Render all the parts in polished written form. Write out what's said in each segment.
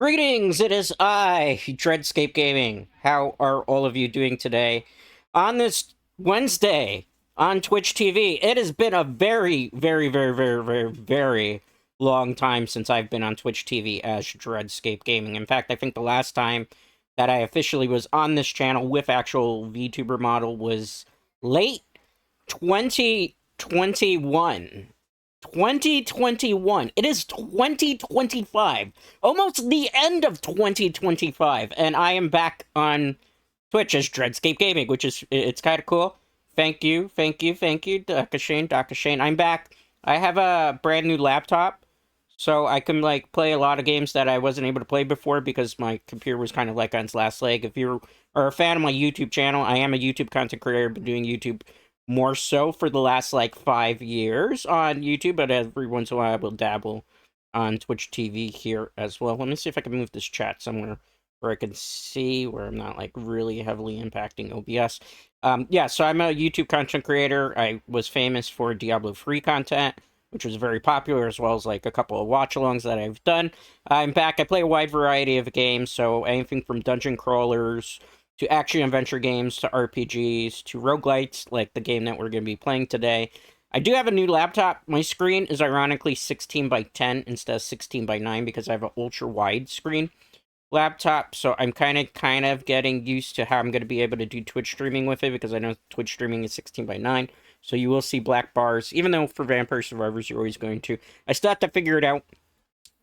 Greetings, it is I, Dreadscape Gaming. How are all of you doing today? On this Wednesday on Twitch TV, it has been a very long time since I've been on Twitch TV as Dreadscape Gaming. In fact, I think the last time that I officially was on this channel with actual VTuber model was late 2021. 2021. It is 2025. Almost the end of 2025. And I am back on Twitch as Dreadscape Gaming, which is, it's kind of cool. Thank you, Dr. Shane. I'm back. I have a brand new laptop, so I can, like, play a lot of games that I wasn't able to play before because my computer was kind of like on its last leg. If you are a fan of my YouTube channel, I am a YouTube content creator, been doing YouTube more so for the last like 5 years on YouTube, but every once in a while I will dabble on Twitch TV here as well. Let me see if I can move this chat somewhere where I can see where I'm not like really heavily impacting OBS. Yeah, so I'm a YouTube content creator. I was famous for Diablo 3 content, which was very popular, as well as like a couple of watch-alongs that I've done. I'm back. I play a wide variety of games, so anything from dungeon crawlers to action-adventure games, to RPGs, to roguelites, like the game that we're going to be playing today. I do have a new laptop. My screen is ironically 16 by 10 instead of 16 by 9 because I have an ultra-wide screen laptop, so I'm kind of getting used to how I'm going to be able to do Twitch streaming with it, because I know Twitch streaming is 16 by 9, so you will see black bars, even though for Vampire Survivors you're always going to. I still have to figure it out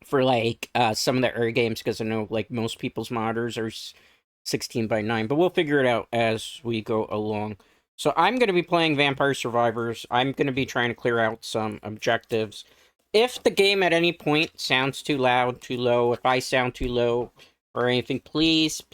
for, like, some of the early games, because I know, like, most people's modders are 16 by 9, but we'll figure it out as we go along. So I'm going to be playing Vampire Survivors. I'm going to be trying to clear out some objectives. If the game at any point sounds too loud, too low, if I sound too low or anything, please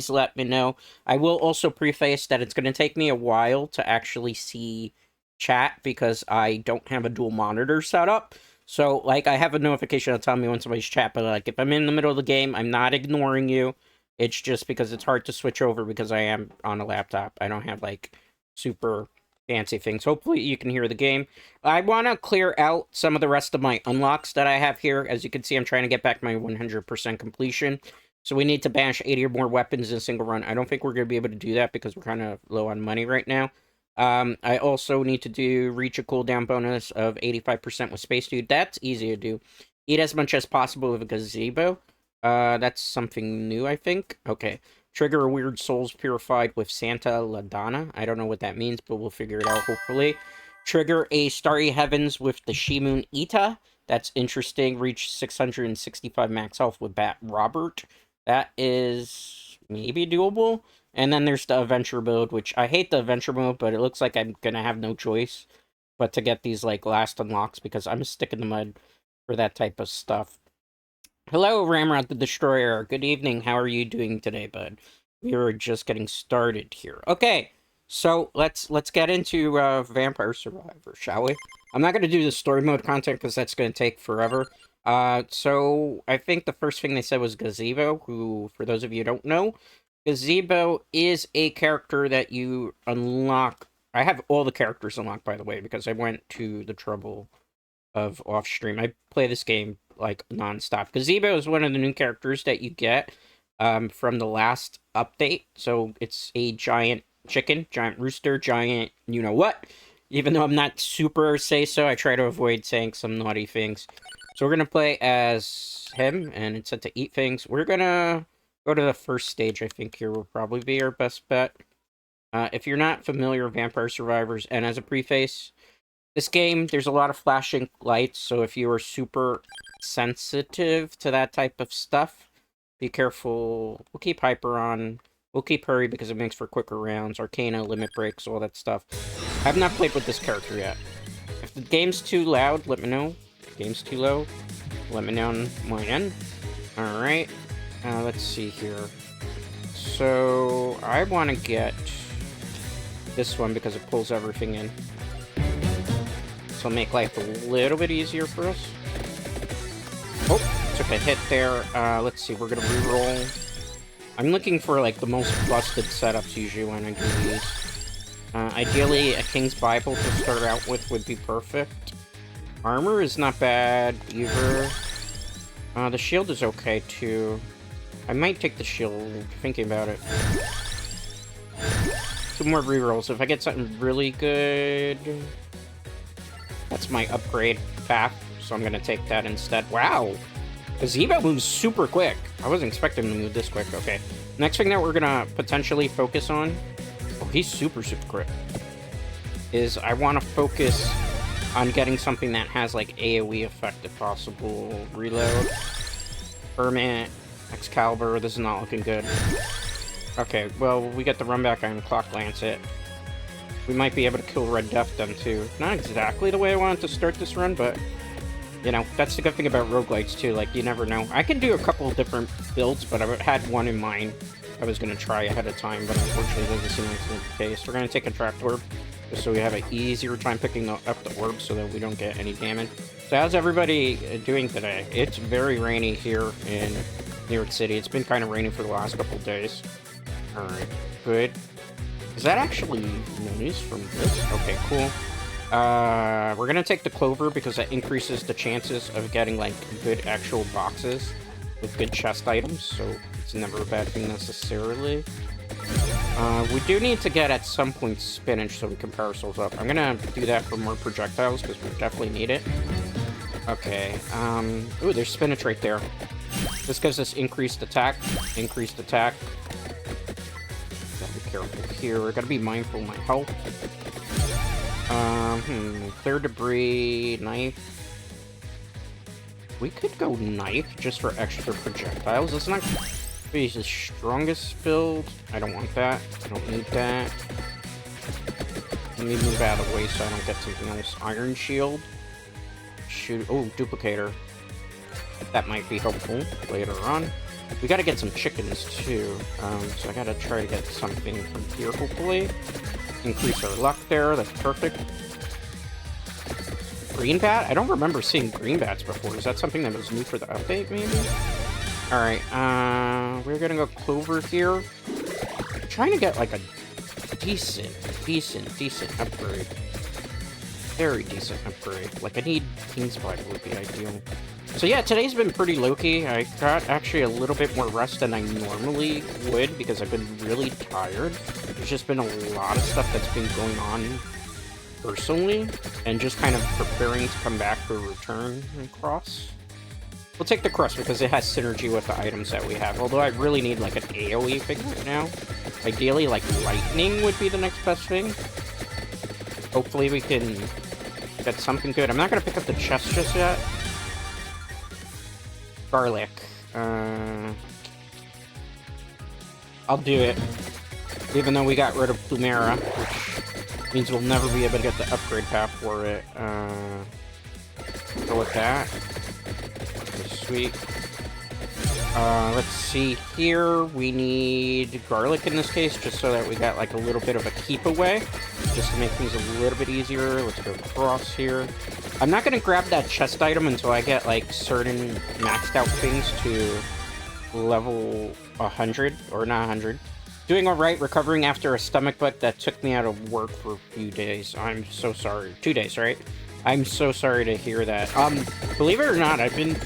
let me know. I will also preface that it's going to take me a while to actually see chat because I don't have a dual monitor set up. So, like, I have a notification that'll tell me when somebody's chat, but, like, if I'm in the middle of the game, I'm not ignoring you. It's just because it's hard to switch over because I am on a laptop. I don't have, like, super fancy things. Hopefully you can hear the game. I want to clear out some of the rest of my unlocks that I have here. As you can see, I'm trying to get back my 100% completion. So we need to banish 80 or more weapons in a single run. I don't think we're going to be able to do that because we're kind of low on money right now. I also need to reach a cooldown bonus of 85% with Space Dude. That's easy to do. Eat as much as possible with a gazebo. That's something new, I think. Okay. Trigger a weird souls purified with Santa Ladonna. I don't know what that means, but we'll figure it out, hopefully. Trigger a Starry Heavens with the Shimoon Ita. That's interesting. Reach 665 max health with Bat Robert. That is maybe doable. And then there's the adventure mode, which I hate the adventure mode, but it looks like I'm gonna have no choice but to get these, like, last unlocks because I'm a stick in the mud for that type of stuff. Hello, Ramrod the Destroyer. Good evening. How are you doing today, bud? We are just getting started here. Okay, so let's get into Vampire Survivor, shall we? I'm not going to do the story mode content because that's going to take forever. So I think the first thing they said was Gazebo, who, for those of you who don't know, Gazebo is a character that you unlock. I have all the characters unlocked, by the way, because I went to the trouble of off stream. I play this game like nonstop. Gazebo is one of the new characters that you get from the last update. So it's a giant chicken, giant rooster, giant you know what. Even though I'm not super say so, I try to avoid saying some naughty things. So we're gonna play as him, and it's set to eat things. We're gonna go to the first stage. I think here will probably be our best bet. If you're not familiar with Vampire Survivors, and as a preface, this game, there's a lot of flashing lights, so if you are super sensitive to that type of stuff, be careful. We'll keep Hyper on. We'll keep Hurry because it makes for quicker rounds. Arcana, limit breaks, all that stuff. I have not played with this character yet. If the game's too loud, let me know. If the game's too low, let me know on my end. Alright. Let's see here. So, I want to get this one because it pulls everything in. So it'll make life a little bit easier for us. Oh, took a hit there. Let's see, we're gonna reroll. I'm looking for, like, the most busted setups usually when I do these. Ideally, a King's Bible to start out with would be perfect. Armor is not bad either. The shield is okay, too. I might take the shield, thinking about it. 2 more rerolls. If I get something really good... That's my upgrade path, so I'm gonna take that instead. Wow! Gazebo moves super quick. I wasn't expecting him to move this quick. Okay. Next thing that we're gonna potentially focus on... Oh, he's super quick. Is I want to focus on getting something that has, like, AoE effect if possible. Reload. Hermit. Excalibur. This is not looking good. Okay, well, we get the run back on Clock Lancet. We might be able to kill Red Death then, too. Not exactly the way I wanted to start this run, but... You know, that's the good thing about roguelites, too. Like, you never know. I can do a couple of different builds, but I had one in mind I was going to try ahead of time, but unfortunately it doesn't seem like it's the case. We're going to take a Trapped Orb, just so we have an easier time picking up the orbs so that we don't get any damage. So how's everybody doing today? It's very rainy here in New York City. It's been kind of rainy for the last couple of days. Alright, good. Is that actually noise from this? Okay, cool. We're gonna take the Clover because that increases the chances of getting, like, good actual boxes with good chest items, so it's never a bad thing necessarily. We do need to get, at some point, spinach so we can power ourselves up. I'm gonna do that for more projectiles because we definitely need it. Okay, ooh, there's spinach right there. This gives us increased attack. Increased attack. Gotta be careful here. We're gotta be mindful of my health. Clear debris, knife. We could go knife just for extra projectiles. It's not be the strongest build. I don't want that. I don't need that. Let me move out of the way so I don't get something else. Iron shield. Shoot. Oh, duplicator. That might be helpful later on. We gotta get some chickens too. So I gotta try to get something from here, hopefully. Increase our luck there. That's perfect. Green bat? I don't remember seeing green bats before. Is that something that was new for the update, maybe? Alright, we're gonna go Clover here. I'm trying to get, like, a decent upgrade. Very decent upgrade. Like, I need King's Blood would be ideal. So yeah, today's been pretty low-key. I got actually a little bit more rest than I normally would because I've been really tired. There's just been a lot of stuff that's been going on personally, and just kind of preparing to come back for a return and cross. We'll take the cross because it has synergy with the items that we have, although I really need like an AoE thing right now. Ideally, like lightning would be the next best thing. Hopefully we can get something good. I'm not going to pick up the chest just yet. Garlic. I'll do it. Even though we got rid of Plumera, which means we'll never be able to get the upgrade path for it. Go with that. Okay, sweet. Let's see here. We need garlic in this case, just so that we got like a little bit of a keep away, just to make things a little bit easier. Let's go cross here. I'm not gonna grab that chest item until I get like certain maxed out things to level 100, or not 100. Doing alright, recovering after a stomach bug that took me out of work for a few days. I'm so sorry. 2 days, right? I'm so sorry to hear that. Believe it or not, I've been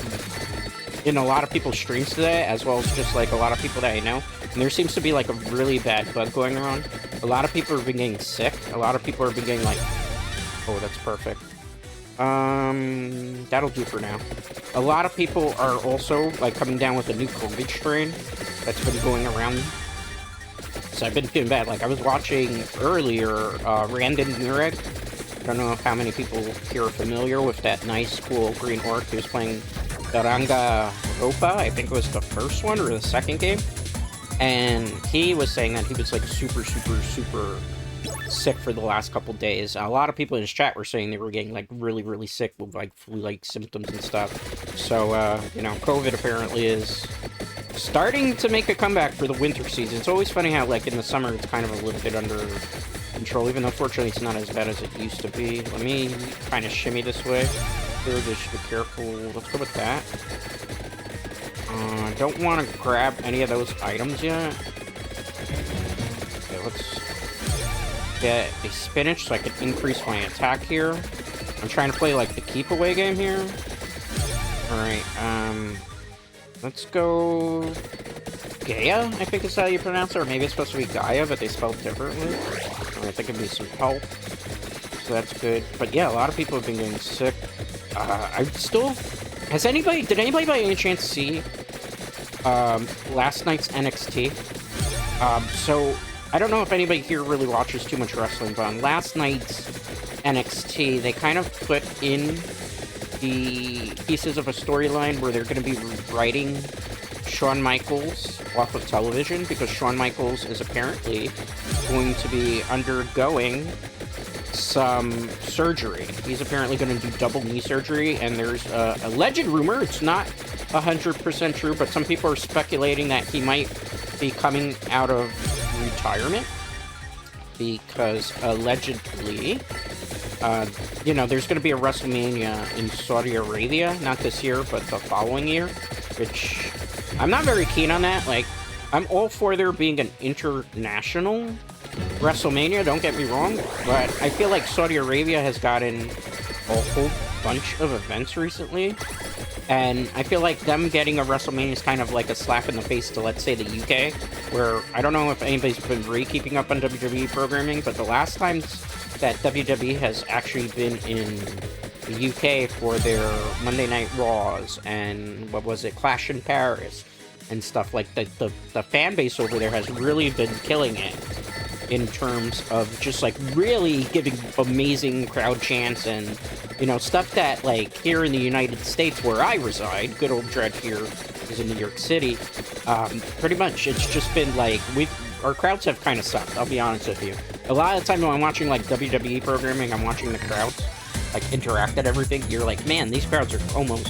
in a lot of people's streams today, as well as just like a lot of people that I know. And there seems to be like a really bad bug going around. A lot of people have been getting sick. A lot of people have been getting like... Oh, that's perfect. That'll do for now. A lot of people are also like coming down with a new COVID strain that's been going around. So I've been feeling bad. Like I was watching earlier, Random Nureg. I don't know how many people here are familiar with that nice, cool green orc who was playing Daranga Ropa. I think it was the first one or the second game. And he was saying that he was like super sick for the last couple days. A lot of people in his chat were saying they were getting like really sick with like flu-like symptoms and stuff. So, you know, COVID apparently is starting to make a comeback for the winter season. It's always funny how like in the summer it's kind of a little bit under control, even though fortunately it's not as bad as it used to be. Let me kind of shimmy this way. Here, just be careful. Let's go with that. Don't want to grab any of those items yet. Okay, let's get a spinach so I can increase my attack here. I'm trying to play like the keep away game here. Alright, Let's go... Gaia, I think is how you pronounce it, or maybe it's supposed to be Gaia, but they spelled differently. I think it'd be some help, so that's good. But yeah, a lot of people have been getting sick. I still... Did anybody by any chance see last night's NXT? So, I don't know if anybody here really watches too much wrestling, but on last night's NXT, they kind of put in the pieces of a storyline where they're going to be writing Shawn Michaels off of television, because Shawn Michaels is apparently going to be undergoing some surgery. He's apparently going to do double knee surgery, and there's a alleged rumor, it's not 100% true, but some people are speculating that he might be coming out of retirement, because allegedly, you know, there's going to be a WrestleMania in Saudi Arabia, not this year, but the following year, which I'm not very keen on that. Like, I'm all for there being an international WrestleMania, don't get me wrong, but I feel like Saudi Arabia has gotten a whole bunch of events recently, and I feel like them getting a WrestleMania is kind of like a slap in the face to, let's say, the UK, where I don't know if anybody's been really keeping up on WWE programming, but the last times that WWE has actually been in the UK for their Monday Night Raws and, what was it, Clash in Paris and stuff like that, the fan base over there has really been killing it in terms of just, like, really giving amazing crowd chants and, you know, stuff that, like, here in the United States where I reside, good old Dread here is in New York City, pretty much it's just been, like, our crowds have kind of sucked, I'll be honest with you. A lot of the time when I'm watching, like, WWE programming, I'm watching the crowds, like, interact at everything, you're like, man, these crowds are almost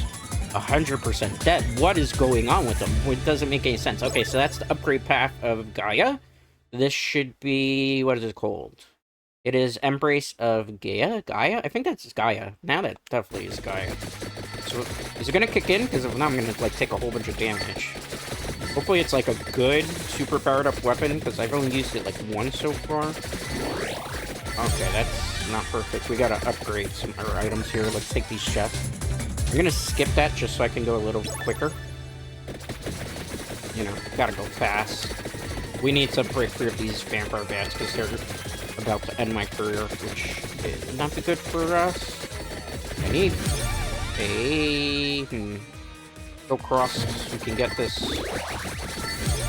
100% dead. What is going on with them? It doesn't make any sense. Okay, so that's the upgrade path of Gaia. This should be, what is it called? It is Embrace of Gaia? Gaia? I think that's Gaia. Now that definitely is Gaia. So, is it gonna kick in? Because if not, I'm gonna, like, take a whole bunch of damage. Hopefully it's, like, a good, super powered up weapon, because I've only used it, like, once so far. Okay, that's not perfect. We gotta upgrade some of our items here. Let's take these chests. I'm gonna skip that just so I can go a little quicker. You know, gotta go fast. We need to break free of these vampire bats because they're about to end my career, which is not be good for us. I need a... Go cross so we can get this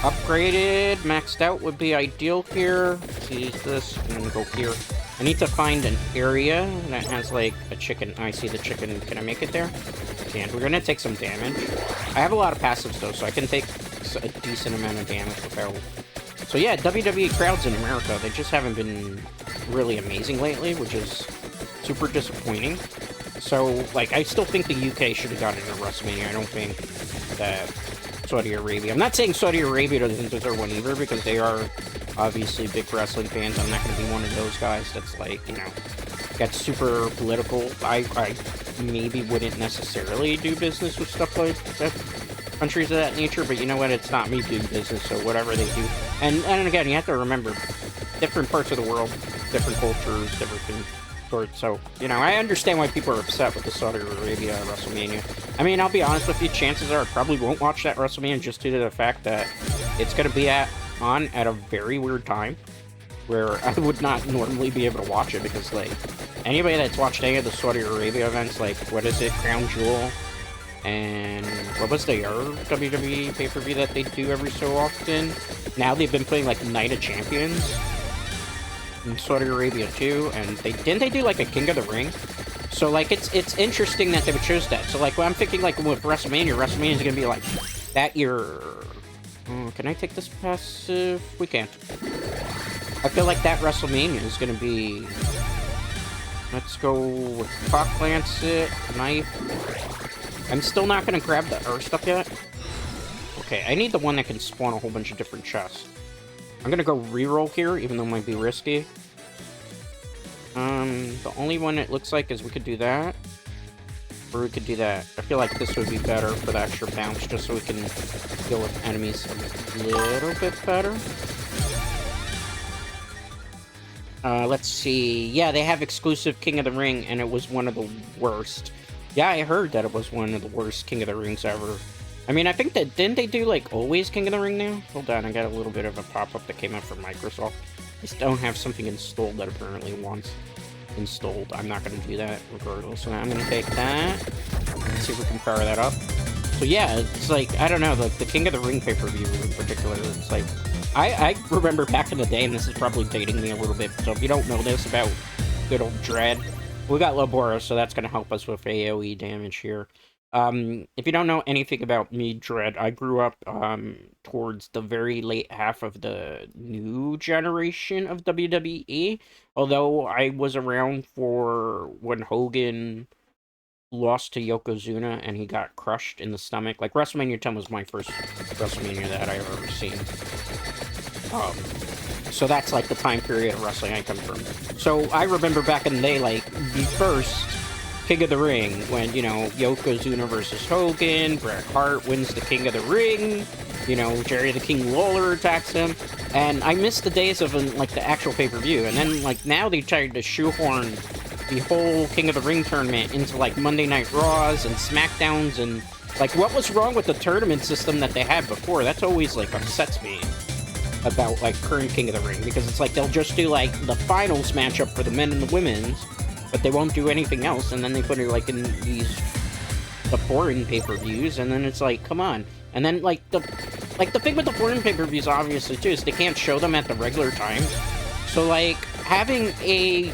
upgraded. Maxed out would be ideal here. Let's use this and then go here. I need to find an area that has, like, a chicken. I see the chicken. Can I make it there? I can. We're gonna take some damage. I have a lot of passives, though, so I can take a decent amount of damage without... So yeah, WWE crowds in America, they just haven't been really amazing lately, which is super disappointing. So, like, I still think the UK should have gotten into WrestleMania. I don't think that Saudi Arabia... I'm not saying Saudi Arabia doesn't deserve one either, because they are obviously big wrestling fans. I'm not going to be one of those guys that's, like, you know, gets super political. I maybe wouldn't necessarily do business with stuff like that, countries of that nature, but you know what? It's not me doing business, so whatever they do. And again, you have to remember, different parts of the world, different cultures, different sorts. So, you know, I understand why people are upset with the Saudi Arabia WrestleMania. I mean, I'll be honest with you, chances are I probably won't watch that WrestleMania just due to the fact that it's going to be on at a very weird time where I would not normally be able to watch it, because, like, anybody that's watched any of the Saudi Arabia events, like, what is it, Crown Jewel, and what was the other WWE pay-per-view that they do every so often? Now they've been playing, like, Night of Champions in Saudi Arabia too, and didn't they do, like, a King of the Ring? So, like, it's interesting that they would choose that. So, like, well, I'm thinking, like, with WrestleMania is gonna be, like, that year... can I take this passive? We can't. I feel like that WrestleMania is gonna be... Let's go with Cock Lancet, Knife. I'm still not gonna grab the Earth stuff yet. Okay, I need the one that can spawn a whole bunch of different chests. I'm gonna go reroll here, even though it might be risky. The only one it looks like is we could do that. Or we could do that. I feel like this would be better for the extra bounce, just so we can deal with enemies a little bit better. Let's see. Yeah, they have exclusive King of the Ring, and it was one of the worst. Yeah, I heard that it was one of the worst King of the Rings ever. I mean, I think that, didn't they do, like, always King of the Ring now? Hold on, I got a little bit of a pop-up that came up from Microsoft. I just don't have something installed that apparently wants installed. I'm not going to do that regardless. So I'm going to take that. Let's see if we can power that up. So yeah, it's like, I don't know, like, the King of the Ring pay-per-view in particular, it's like, I remember back in the day, and this is probably dating me a little bit, so if you don't know this about good old Dread, we got Labora, so that's going to help us with AoE damage here. If you don't know anything about me, Dread, I grew up towards the very late half of the new generation of WWE, although I was around for when Hogan lost to Yokozuna and he got crushed in the stomach. Like, WrestleMania 10 was my first WrestleMania that I ever seen. So that's like the time period of wrestling I come from. So I remember back in the day, like, the first King of the Ring, when, you know, Yokozuna versus Hogan, Bret Hart wins the King of the Ring, you know, Jerry the King Lawler attacks him, and I missed the days of, like, the actual pay-per-view, and then, like, now they tried to shoehorn the whole King of the Ring tournament into, like, Monday Night Raws and SmackDowns, and, like, what was wrong with the tournament system that they had before? That's always, like, upsets me about, like, current King of the Ring, because it's like, they'll just do, like, the finals matchup for the men and the women's, but they won't do anything else, and then they put it, like, in the foreign pay-per-views, and then it's like, come on. And then, like, the thing with the foreign pay-per-views, obviously, too, is they can't show them at the regular times. So, like, having a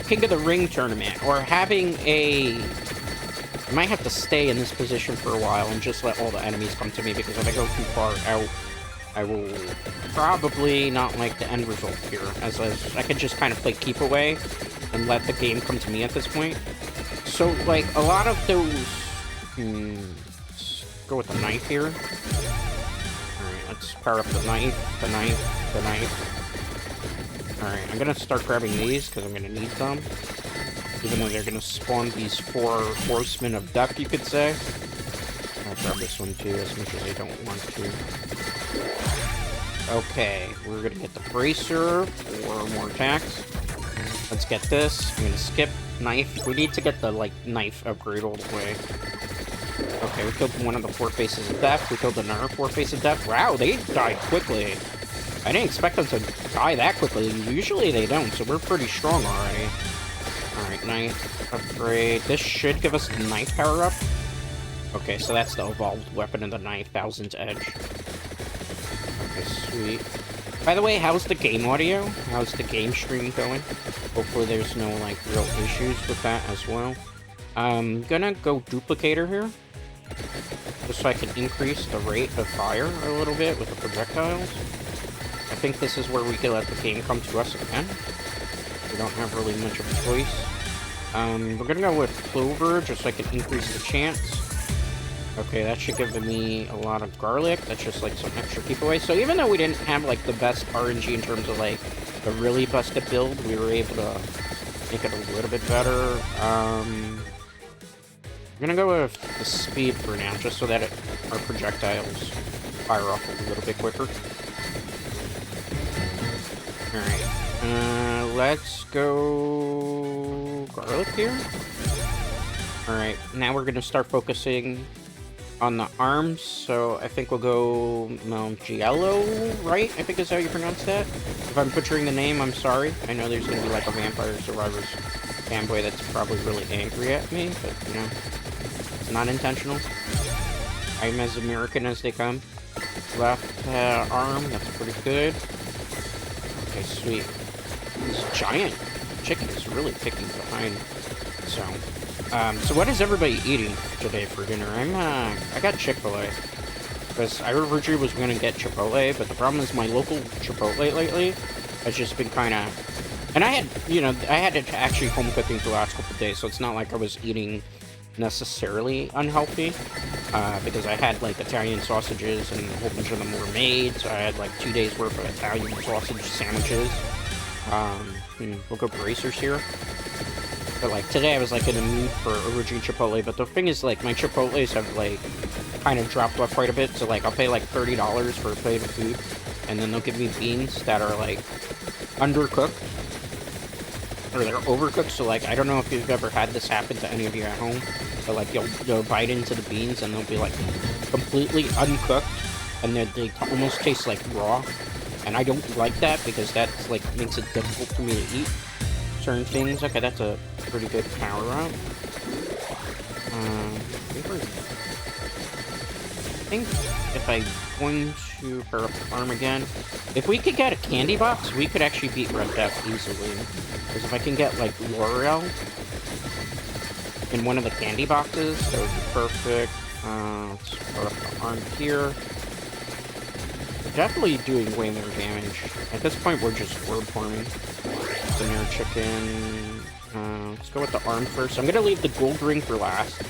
King of the Ring tournament, or having a... I might have to stay in this position for a while and just let all the enemies come to me, because if I go too far out, I will probably not like the end result here, as I could just kind of play keep away and let the game come to me at this point. So, like, a lot of those... let's go with the knife here. Alright, let's power up the knife, the knife, the knife. Alright, I'm gonna start grabbing these, because I'm gonna need them. Even though they're gonna spawn these 4 horsemen of death, you could say. I'll grab this one too, as much as I don't want to. Okay, we're gonna get the bracer for more attacks. Let's get this. I'm gonna skip knife. We need to get the, like, knife upgrade all the way. Okay, we killed one of the 4 faces of death. We killed another 4 faces of death. Wow, they died quickly. I didn't expect them to die that quickly. Usually they don't, so we're pretty strong already. Alright, knife upgrade. This should give us the knife power up. Okay, so that's the evolved weapon of the knife, Thousand's Edge. Okay, sweet. By the way, how's the game audio? How's the game stream going? Hopefully there's no, like, real issues with that as well. I'm gonna go duplicator here, just so I can increase the rate of fire a little bit with the projectiles. I think this is where we can let the game come to us again. We don't have really much of a choice. We're gonna go with Clover, just so I can increase the chance. Okay, that should give me a lot of garlic. That's just, like, some extra keep away. So even though we didn't have, like, the best RNG in terms of, like, the really busted build, we were able to make it a little bit better. I'm gonna go with the speed for now, just so that our projectiles fire off a little bit quicker. Alright, let's go garlic here. Alright, now we're gonna start focusing on the arms, so I think we'll go Giello, right? I think is how you pronounce that. If I'm butchering the name, I'm sorry. I know there's gonna be, like, a Vampire Survivors fanboy that's probably really angry at me, but, you know, it's not intentional. I'm as American as they come. Left arm, that's pretty good. Okay, sweet. This giant chicken is really kicking behind, so... so what is everybody eating today for dinner? I got Chick-fil-A. Because I originally was going to get Chipotle, but the problem is my local Chipotle lately has just been kind of... And I had, you know, I had to actually home cooking for the last couple of days, so it's not like I was eating necessarily unhealthy. Because I had, like, Italian sausages, and a whole bunch of them were made, so I had, like, 2 days worth of Italian sausage sandwiches. We'll go bracers here. But, like, today I was, like, in the mood for original Chipotle, but the thing is, like, my Chipotles have, like, kind of dropped off quite a bit, so, like, I'll pay, like, $30 for a plate of food, and then they'll give me beans that are, like, undercooked, or they're overcooked, so, like, I don't know if you've ever had this happen to any of you at home, but, like, you'll bite into the beans, and they'll be, like, completely uncooked, and they almost taste like raw. And I don't like that because that's like makes it difficult for me to eat certain things. Okay, that's a pretty good power up. I think if I'm going to power up the farm again, if we could get a candy box, we could actually beat Red Death easily. Because if I can get like L'Oreal in one of the candy boxes, that would be perfect. Let's power up the arm here. We're definitely doing way more damage. At this point, we're just word farming. Some air chicken. Let's go with the arm first. I'm gonna leave the gold ring for last.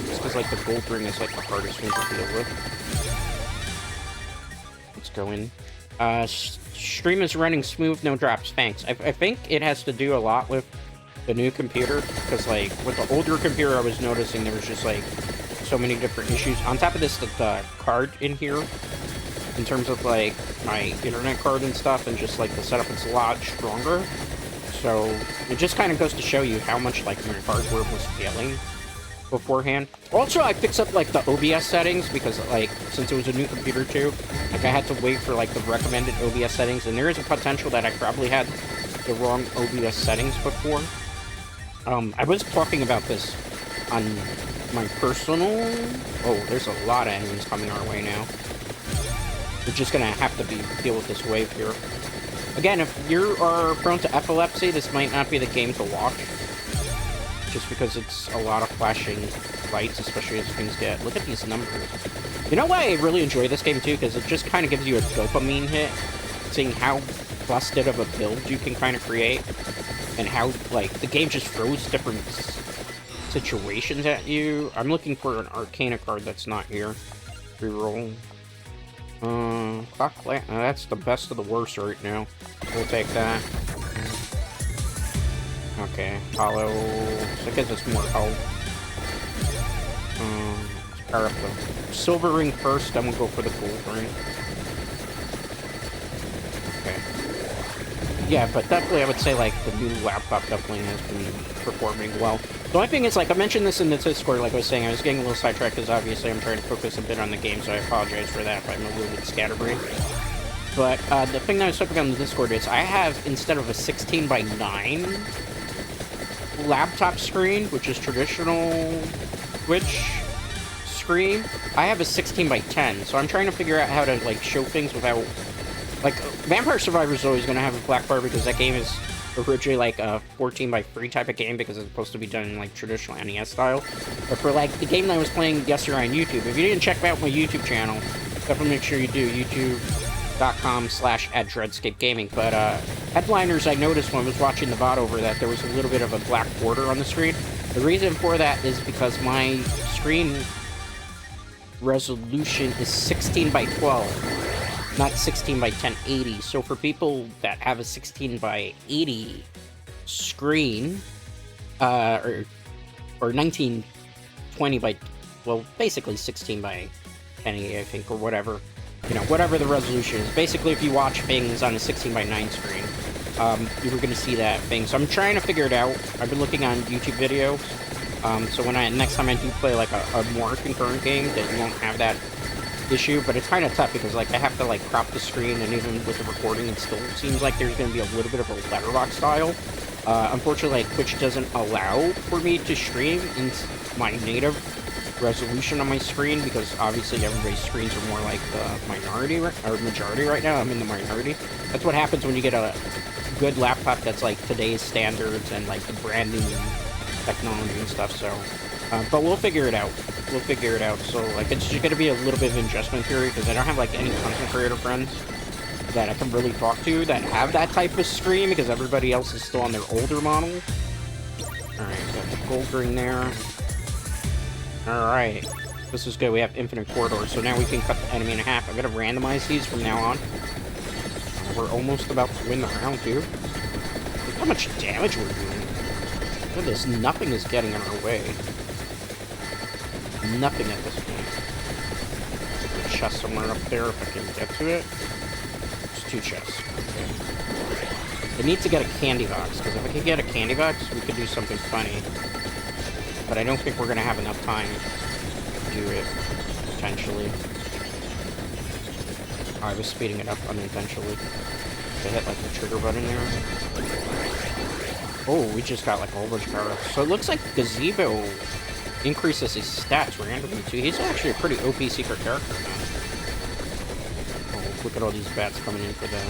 Just because, like, the gold ring is, like, the hardest one to deal with. Let's go in. Stream is running smooth, no drops, thanks. I think it has to do a lot with the new computer. Because, like, with the older computer, I was noticing there was just, like, so many different issues. On top of this, the card in here, in terms of, like, my internet card and stuff, and just, like, the setup is a lot stronger. So, it just kind of goes to show you how much, like, my hardware was failing beforehand. Also, I fixed up, like, the OBS settings, because, like, since it was a new computer, too, like, I had to wait for, like, the recommended OBS settings, and there is a potential that I probably had the wrong OBS settings before. I was talking about this on my personal... Oh, there's a lot of enemies coming our way now. We're just gonna have to deal with this wave here. Again, if you are prone to epilepsy, this might not be the game to watch. Just because it's a lot of flashing lights, especially as things get... Look at these numbers. You know why I really enjoy this game, too? Because it just kind of gives you a dopamine hit. Seeing how busted of a build you can kind of create. And how, like, the game just throws different situations at you. I'm looking for an Arcana card that's not here. Reroll. That's the best of the worst right now. We'll take that. Okay, hollow. That gives us more health. Let's power up the silver ring first, then we'll go for the gold ring. Okay. Yeah, but definitely I would say, like, the new laptop definitely has been performing well. The only thing is, like, I mentioned this in the Discord, like I was saying, I was getting a little sidetracked because obviously I'm trying to focus a bit on the game, so I apologize for that if I'm a little bit scatterbrained. But the thing that I was talking about in the Discord is I have, instead of a 16:9 laptop screen, which is traditional Twitch screen, I have a 16:10, so I'm trying to figure out how to, like, show things without... Like, Vampire Survivor is always going to have a black bar because that game is originally, like, a 14:3 type of game because it's supposed to be done in, like, traditional NES style. But for, like, the game that I was playing yesterday on YouTube, if you didn't check out my YouTube channel, definitely make sure you do. YouTube.com/@Dreadscape Gaming. But, headliners, I noticed when I was watching the VOD over that there was a little bit of a black border on the screen. The reason for that is because my screen resolution is 16:12. Not 16:1080. So for people that have a 16:80 screen, or 1920 by, well, basically 16:1080, I think, or whatever, you know, whatever the resolution is. Basically, if you watch things on a 16:9 screen, you were going to see that thing. So I'm trying to figure it out. I've been looking on YouTube videos. So when next time I do play like a more concurrent game, that you won't have that issue, but it's kind of tough because, like, I have to, like, crop the screen, and even with the recording, it still seems like there's going to be a little bit of a letterbox style. Unfortunately, like, Twitch doesn't allow for me to stream in my native resolution on my screen because obviously everybody's screens are more like the minority or majority right now. I'm in the minority. That's what happens when you get a good laptop that's, like, today's standards and, like, the brand new technology and stuff. So, but we'll figure it out. We'll figure it out. So, like, it's just going to be a little bit of an adjustment period because I don't have, like, any content creator friends that I can really talk to that have that type of screen because everybody else is still on their older model. Alright, got the gold ring there. Alright. This is good. We have infinite corridors, so now we can cut the enemy in half. I'm going to randomize these from now on. We're almost about to win the round, too. Look how much damage we're doing. Look at this. Nothing is getting in our way. Nothing at this point. There's a chest somewhere up there if I can get to it. There's two chests. Okay. I need to get a candy box, because if I could get a candy box, we could do something funny. But I don't think we're going to have enough time to do it. unintentionally. Oh, I was speeding it up unintentionally. I hit like the trigger button there. Oh, we just got like a whole bunch of power-ups. So it looks like Gazebo increases his stats randomly too. He's actually a pretty OP secret character now. Oh, look at all these bats coming in for that.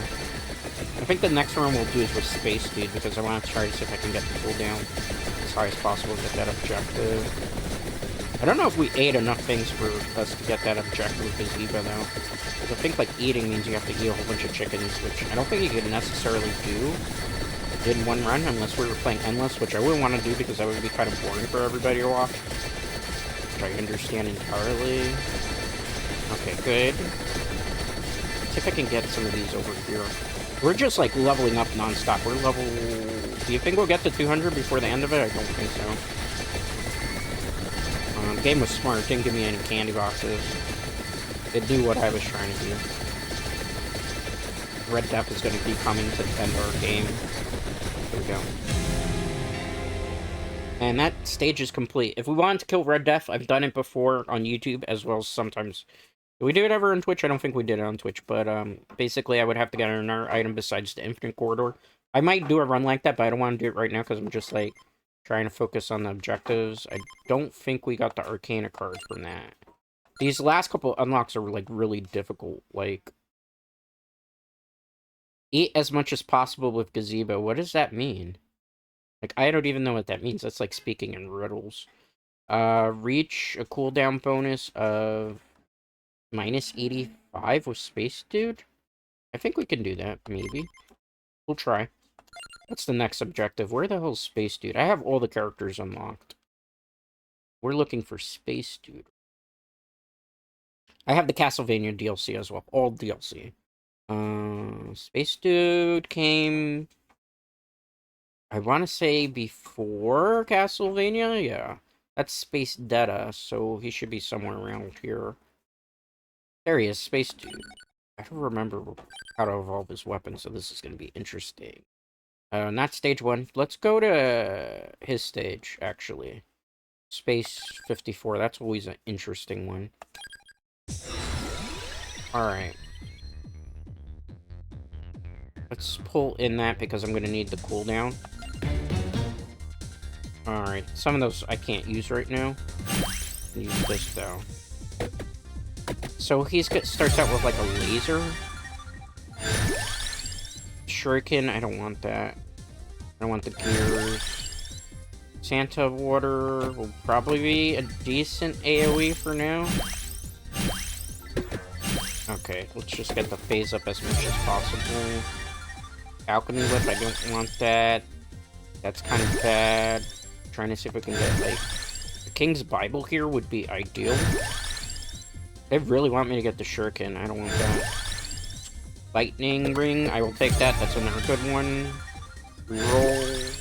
I think the next one we'll do is with Space Dude, because I want to try to see if I can get the cooldown as high as possible to get that objective. I don't know if we ate enough things for us to get that objective with Gazebo, though. Because I think, like, eating means you have to eat a whole bunch of chickens, which I don't think you can necessarily do in one run, unless we were playing Endless, which I wouldn't want to do because that would be kind of boring for everybody to watch. Which I understand entirely. Okay, good. See if I can get some of these over here. We're just, like, leveling up non-stop. We're level... Do you think we'll get to 200 before the end of it? I don't think so. The game was smart. It didn't give me any candy boxes. It knew what I was trying to do. Red Death is going to be coming to the end of our game. Here we go. And that stage is complete. If we wanted to kill Red Death, I've done it before on YouTube, as well as sometimes... Did we do it ever on Twitch? I don't think we did it on Twitch, but basically I would have to get another item besides the Infinite Corridor. I might do a run like that, but I don't want to do it right now because I'm just, like, trying to focus on the objectives. I don't think we got the Arcana card from that. These last couple unlocks are, like, really difficult. Like, eat as much as possible with Gazebo. What does that mean? Like, I don't even know what that means. That's like speaking in riddles. Reach a cooldown bonus of... minus 85 with Space Dude? I think we can do that, maybe. We'll try. What's the next objective? Where the hell's Space Dude? I have all the characters unlocked. We're looking for Space Dude. I have the Castlevania DLC as well. All DLC. Space Dude came... I want to say before Castlevania? Yeah. That's Space Data, so he should be somewhere around here. There he is, Space Dude. I don't remember how to evolve his weapon, so this is going to be interesting. Not stage 1. Let's go to his stage, actually. Space 54. That's always an interesting one. Alright. Let's pull in that because I'm going to need the cooldown. Alright. Some of those I can't use right now. Use this, though. So he starts out with, like, a laser. Shuriken, I don't want that. I don't want the gears. Santa Water will probably be a decent AoE for now. Okay, let's just get the phase up as much as possible. Alchemy Whip, I don't want that. That's kind of bad. Trying to see if we can get, like... The King's Bible here would be ideal. They really want me to get the Shuriken. I don't want that. Lightning Ring. I will take that. That's another good one. Reroll.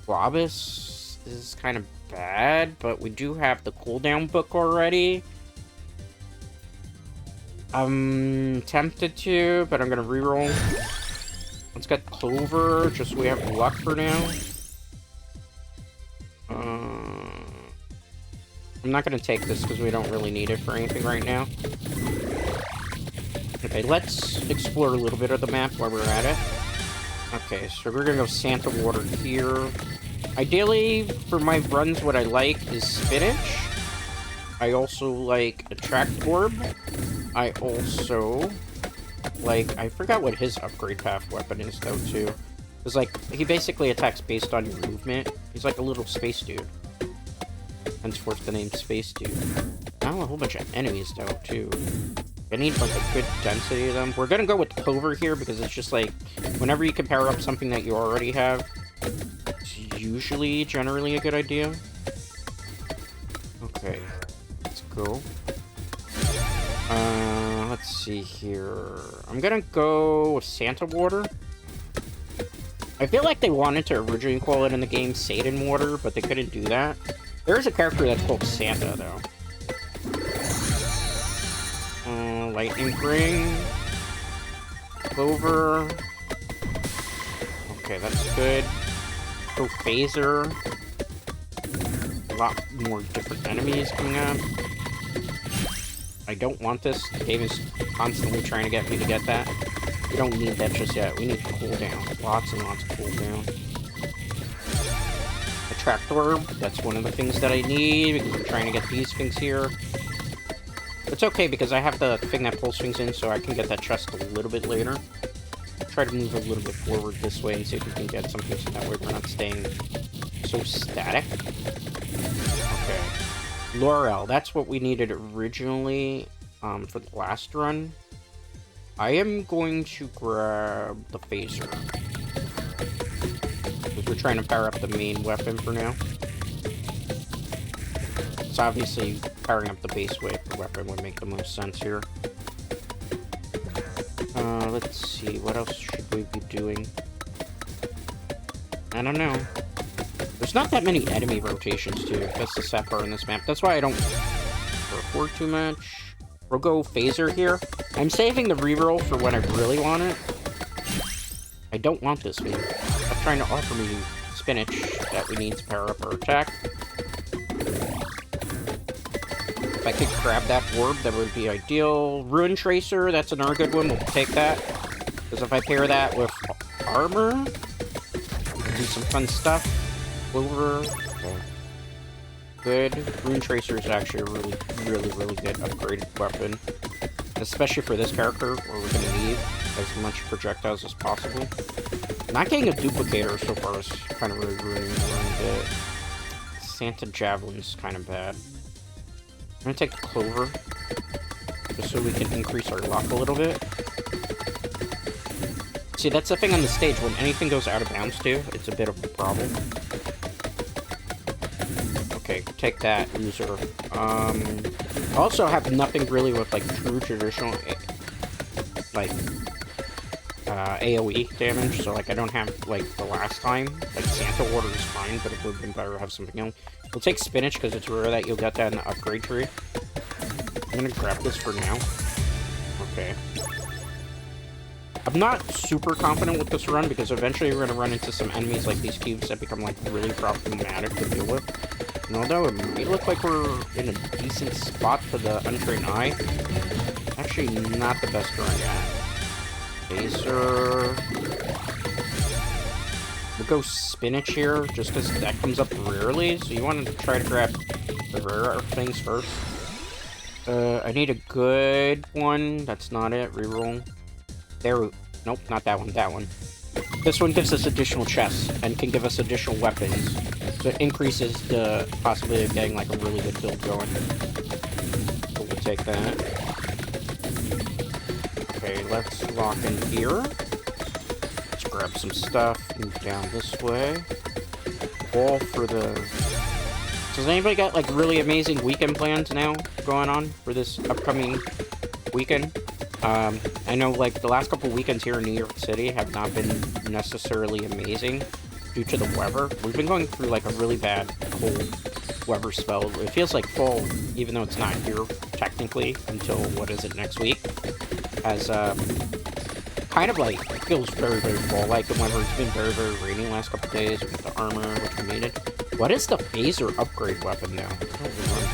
Globus. This is kind of bad, but we do have the cooldown book already. I'm tempted to, but I'm going to reroll. Let's get Clover, just so we have luck for now. I'm not going to take this because we don't really need it for anything right now. Okay, let's explore a little bit of the map while we're at it. Okay, so we're going to go Santa Water here. Ideally, for my runs, what I like is Spinach. I also like Attract Orb. I also like... I forgot what his upgrade path weapon is, though, too. It's like, he basically attacks based on your movement. He's like a little space dude. Henceforth the name Space Dude. Now a whole bunch of enemies, though, too. I need, like, a good density of them. We're gonna go with Clover here, because it's just, like, whenever you can power up something that you already have, it's usually, generally a good idea. Okay. Let's go. Let's see here. I'm gonna go with Santa Water. I feel like they wanted to originally call it in the game Satan Water, but they couldn't do that. There is a character that's called Santa, though. Lightning Ring. Clover. Okay, that's good. Go Phaser. A lot more different enemies coming up. I don't want this. The game is constantly trying to get me to get that. We don't need that just yet. We need cooldown. Lots and lots of cooldown. Attract orb. That's one of the things that I need because I'm trying to get these things here. It's okay because I have the thing that pulls things in, so I can get that chest a little bit later. Try to move a little bit forward this way and see if we can get something so that way we're not staying so static. Okay. Laurel, that's what we needed originally for the last run. I am going to grab the phaser. Because we're trying to power up the main weapon for now. So obviously, powering up the base weapon would make the most sense here. Let's see, what else should we be doing? I don't know. There's not that many enemy rotations, too. That's the sad part in this map. That's why I don't record too much. We'll go phaser here. I'm saving the reroll for when I really want it. I don't want this thing. I'm trying to offer me spinach that we need to power up our attack. If I could grab that orb, that would be ideal. Ruin Tracer, that's another good one. We'll take that. Because if I pair that with armor, do some fun stuff. Silver. Okay. Good. Ruin Tracer is actually a really good upgraded weapon. Especially for this character, where we're going to need as much projectiles as possible. Not getting a duplicator so far is kind of really ruining the run a bit. Santa Javelin's kind of bad. I'm going to take the Clover, just so we can increase our luck a little bit. See, that's the thing on the stage, when anything goes out of bounds too, it's a bit of a problem. Okay, take that, loser. I also have nothing really with, like, true traditional, like, AoE damage, so, like, I don't have, like, the last time. Like, Santa Order is fine, but it would have been better to have something else. We'll take Spinach, because it's rare that you'll get that in the upgrade tree. I'm gonna grab this for now. Okay. I'm not super confident with this run, because eventually we're gonna run into some enemies like these cubes that become, like, really problematic to deal with. And although it may look like we're in a decent spot for the untrained eye, actually not the best run yet. Phaser. We'll go Spinach here, just because that comes up rarely, so you want to try to grab the rare things first. I need a good one. That's not it. Reroll. There. Nope, not that one. That one. This one gives us additional chests and can give us additional weapons. So it increases the possibility of getting like a really good build going. So we'll take that. Okay, let's lock in here. Let's grab some stuff. Move down this way. Wall for the... Does anybody got like really amazing weekend plans now going on for this upcoming weekend? I know like the last couple weekends here in New York City have not been necessarily amazing due to the weather. We've been going through like a really bad cold weather spell. It feels like fall, even though it's not here technically until, what is it, next week? As kind of like, it feels very, very fall-like. The weather, it's been very, very rainy the last couple days with the armor, which we needed. What is the phaser upgrade weapon now? I don't remember.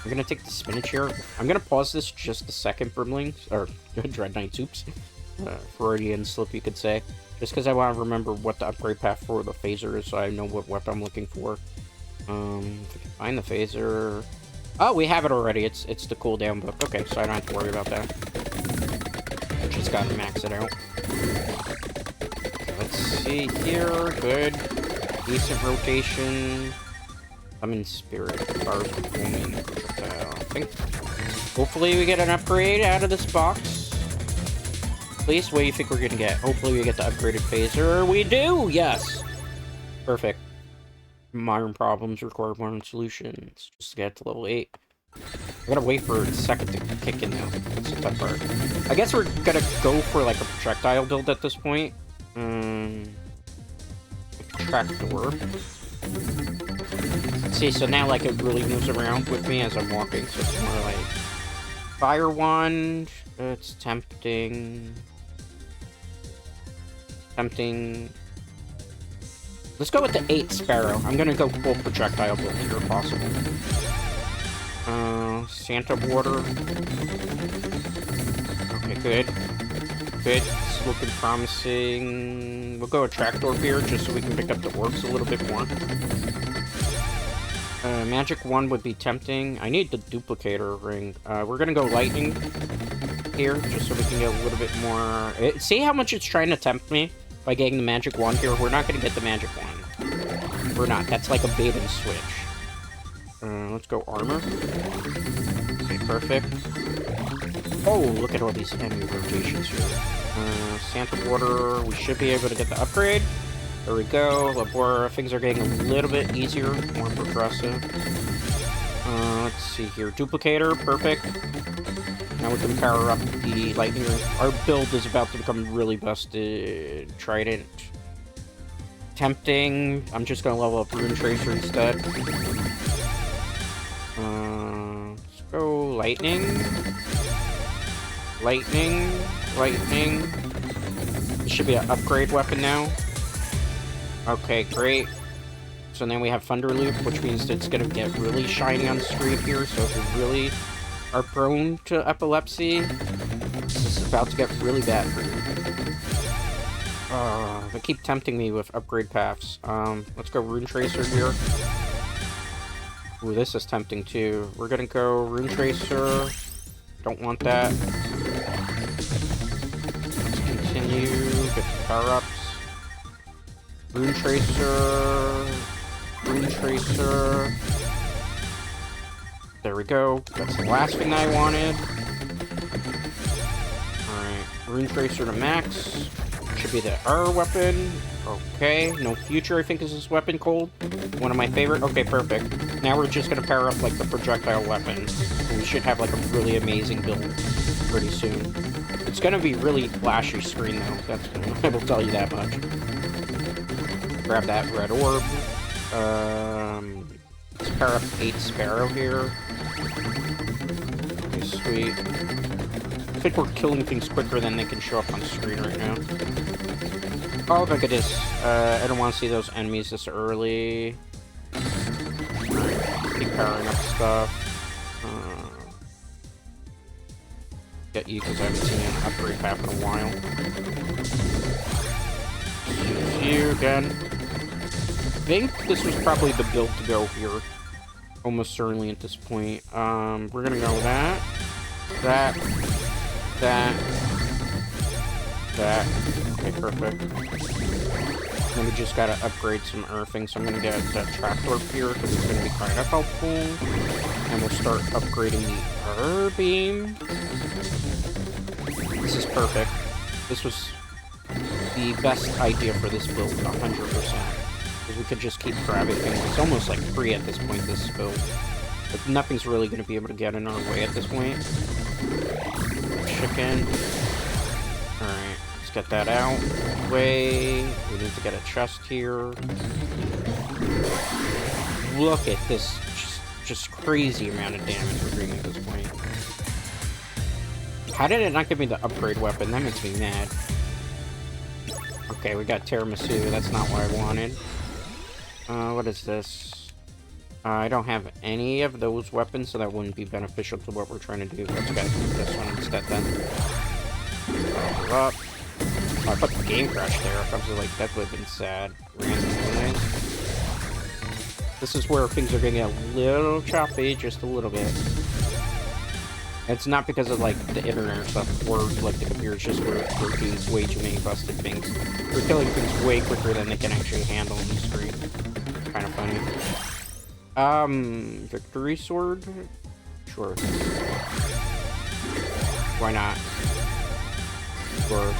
I'm gonna take the Spinach here. I'm gonna pause this just a second, Brimlings, or Dread Knights, oops. Freudian slip, you could say. Just because I want to remember what the upgrade path for the phaser is, so I know what weapon I'm looking for. If I can find the phaser... Oh, we have it already. It's the cooldown book. Okay, so I don't have to worry about that. Just gotta max it out. Okay, let's see here. Good. Decent rotation. I'm in spirit. Bars with booming. I think. Hopefully we get an upgrade out of this box. Please, what do you think we're gonna get? Hopefully we get the upgraded phaser. We do! Yes! Perfect. Modern problems require modern solutions. Just to get to level 8. I gotta wait for a second to kick in now. That's the tough part. I guess we're gonna go for like a projectile build at this point. Tractor. See, so now like it really moves around with me as I'm walking, so it's more like Fire Wand. It's tempting. Let's go with the 8 Sparrow. I'm gonna go full projectile build here if possible. Santa water. Okay, good. Good. It's looking promising. We'll go a trapdoor here just so we can pick up the orbs a little bit more. Magic 1 would be tempting. I need the duplicator ring. We're gonna go lightning here just so we can get a little bit more... see how much it's trying to tempt me by getting the magic 1 here? We're not gonna get the magic 1. We're not. That's like a bait and switch. Let's go armor. Okay, perfect. Oh, look at all these enemy rotations here. Santa water, we should be able to get the upgrade. There we go. Labora, things are getting a little bit easier, more progressive. Let's see here. Duplicator, perfect. Now we can power up the lightning ring. Our build is about to become really busted. Trident. Tempting. I'm just gonna level up Rune Tracer instead. Let's go lightning. Lightning. Lightning. This should be an upgrade weapon now. Okay, great. So then we have Thunder Loop, which means it's gonna get really shiny on screen here, so if you really are prone to epilepsy, this is about to get really bad for you. They keep tempting me with upgrade paths. Let's go Rune Tracer here. Ooh, this is tempting too. We're gonna go Rune Tracer. Don't want that. Let's continue, get the power-ups. Rune Tracer. Rune Tracer. There we go. That's the last thing I wanted. Alright. Rune Tracer to max. Should be the R weapon. Okay. No future, I think, is this weapon called. One of my favorite. Okay, perfect. Now we're just gonna power up, like, the projectile weapon. And we should have, like, a really amazing build pretty soon. It's gonna be really flashy screen, though. I will tell you that much. Grab that red orb. Let's power up 8 Sparrow here. Okay, sweet. I think we're killing things quicker than they can show up on screen right now. Oh, look at this. I don't want to see those enemies this early. Alright, keep powering up stuff. Get you, because I haven't seen an upgrade path in a while. You again. I think this was probably the build to go here. Almost certainly at this point. We're gonna go with that. That. Okay, perfect. Then we just gotta upgrade some earthing, so I'm gonna get that trapdoor here because it's gonna be kind of helpful. And we'll start upgrading the beam. This is perfect. This was the best idea for this build, 100%. Because we could just keep grabbing things. It's almost like free at this point, this build. But nothing's really going to be able to get in our way at this point. Chicken. Alright, let's get that out. Way. We need to get a chest here. Look at this just crazy amount of damage we're doing at this point. How did it not give me the upgrade weapon? That makes me mad. Okay, we got tiramisu. That's not what I wanted. What is this? I don't have any of those weapons, so that wouldn't be beneficial to what we're trying to do. Let's get this one instead then. Up. Oh, I put the game crash there. I was like, that would have been sad. Randomly. This is where things are getting a little choppy, just a little bit. It's not because of, like, the internet or stuff, or, like, the computer, it's just we're doing way too many busted things. We're killing things way quicker than they can actually handle on the screen. Kind of funny. Victory sword? Sure. Why not? Sure.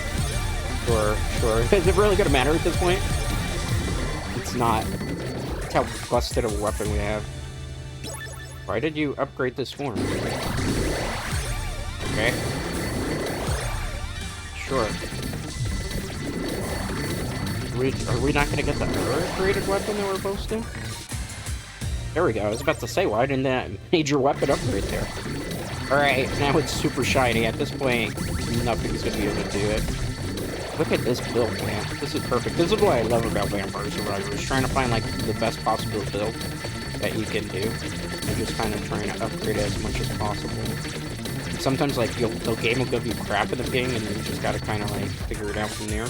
Is it really gonna matter at this point? It's not. Look how busted a weapon we have. Why did you upgrade this form? Okay. Sure. Are we not gonna get the upgraded weapon that we're supposed to? There we go. I was about to say, why didn't that major weapon upgrade there? Alright, now it's super shiny. At this point, nothing's gonna be able to do it. Look at this build, man. This is perfect. This is what I love about Vampire Survivors. Trying to find, like, the best possible build. that you can do. I'm just kind of trying to upgrade it as much as possible. Sometimes, like, the game will give you crap in the beginning, and you just gotta kind of, like, figure it out from there.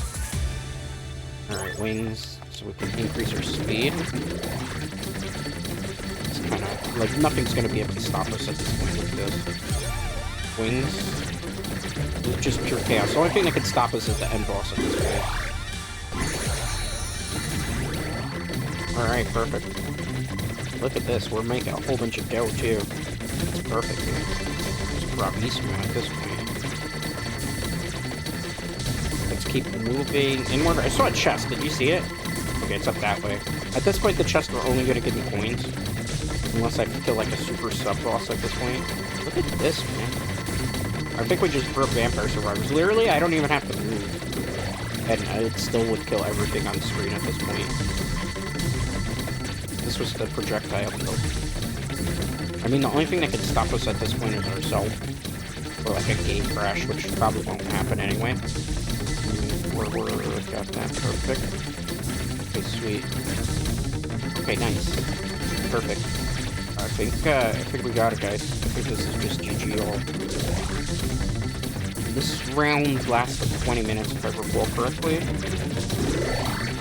Alright, wings, so we can increase our speed. It's kind of, like, nothing's gonna be able to stop us at this point with this. Wings. It's just pure chaos. The only thing that can stop us is the end boss at this point. Alright, perfect. Look at this, we're making a whole bunch of dough, too. It's perfect, dude. Just bravissimo at this point. Let's keep moving inward. I saw a chest, did you see it? Okay, it's up that way. At this point, the chests are only gonna give me coins. Unless I kill, like, a super sub-boss at this point. Look at this, man. I think we just broke Vampire Survivors. Literally, I don't even have to move. And it still would kill everything on the screen at this point. This was the projectile build. I mean, the only thing that can stop us at this point is ourselves. Or like a game crash, which probably won't happen anyway. We're got that perfect. Okay, sweet. Okay, nice. Perfect. I think we got it, guys. I think this is just GG all. This round lasts like 20 minutes if I recall correctly.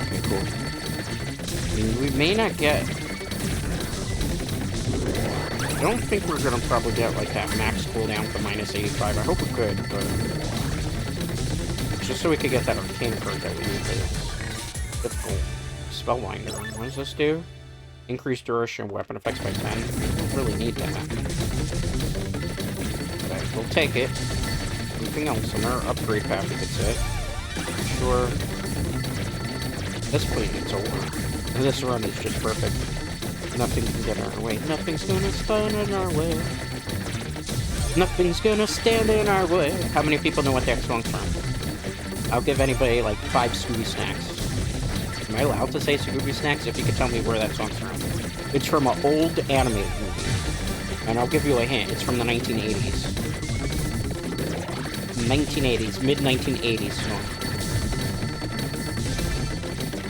Okay, cool. I mean, we may not get... I don't think we're gonna probably get like that max cooldown to minus 85. I hope we could, but... Just so we could get that Arcana card that we need to... Difficult. Spellbinder. What does this do? Increased duration of weapon effects by 10. I don't really need that. Okay, we'll take it. Anything else on our upgrade path, we could say. Sure. At this point, it's over. And this run is just perfect. Nothing can get in our way. Nothing's gonna stand in our way. Nothing's gonna stand in our way. How many people know what that song's from? I'll give anybody like 5 Scooby Snacks. Am I allowed to say Scooby Snacks if you can tell me where that song's from? It's from an old animated movie. And I'll give you a hint. It's from the 1980s. 1980s, mid-1980s song.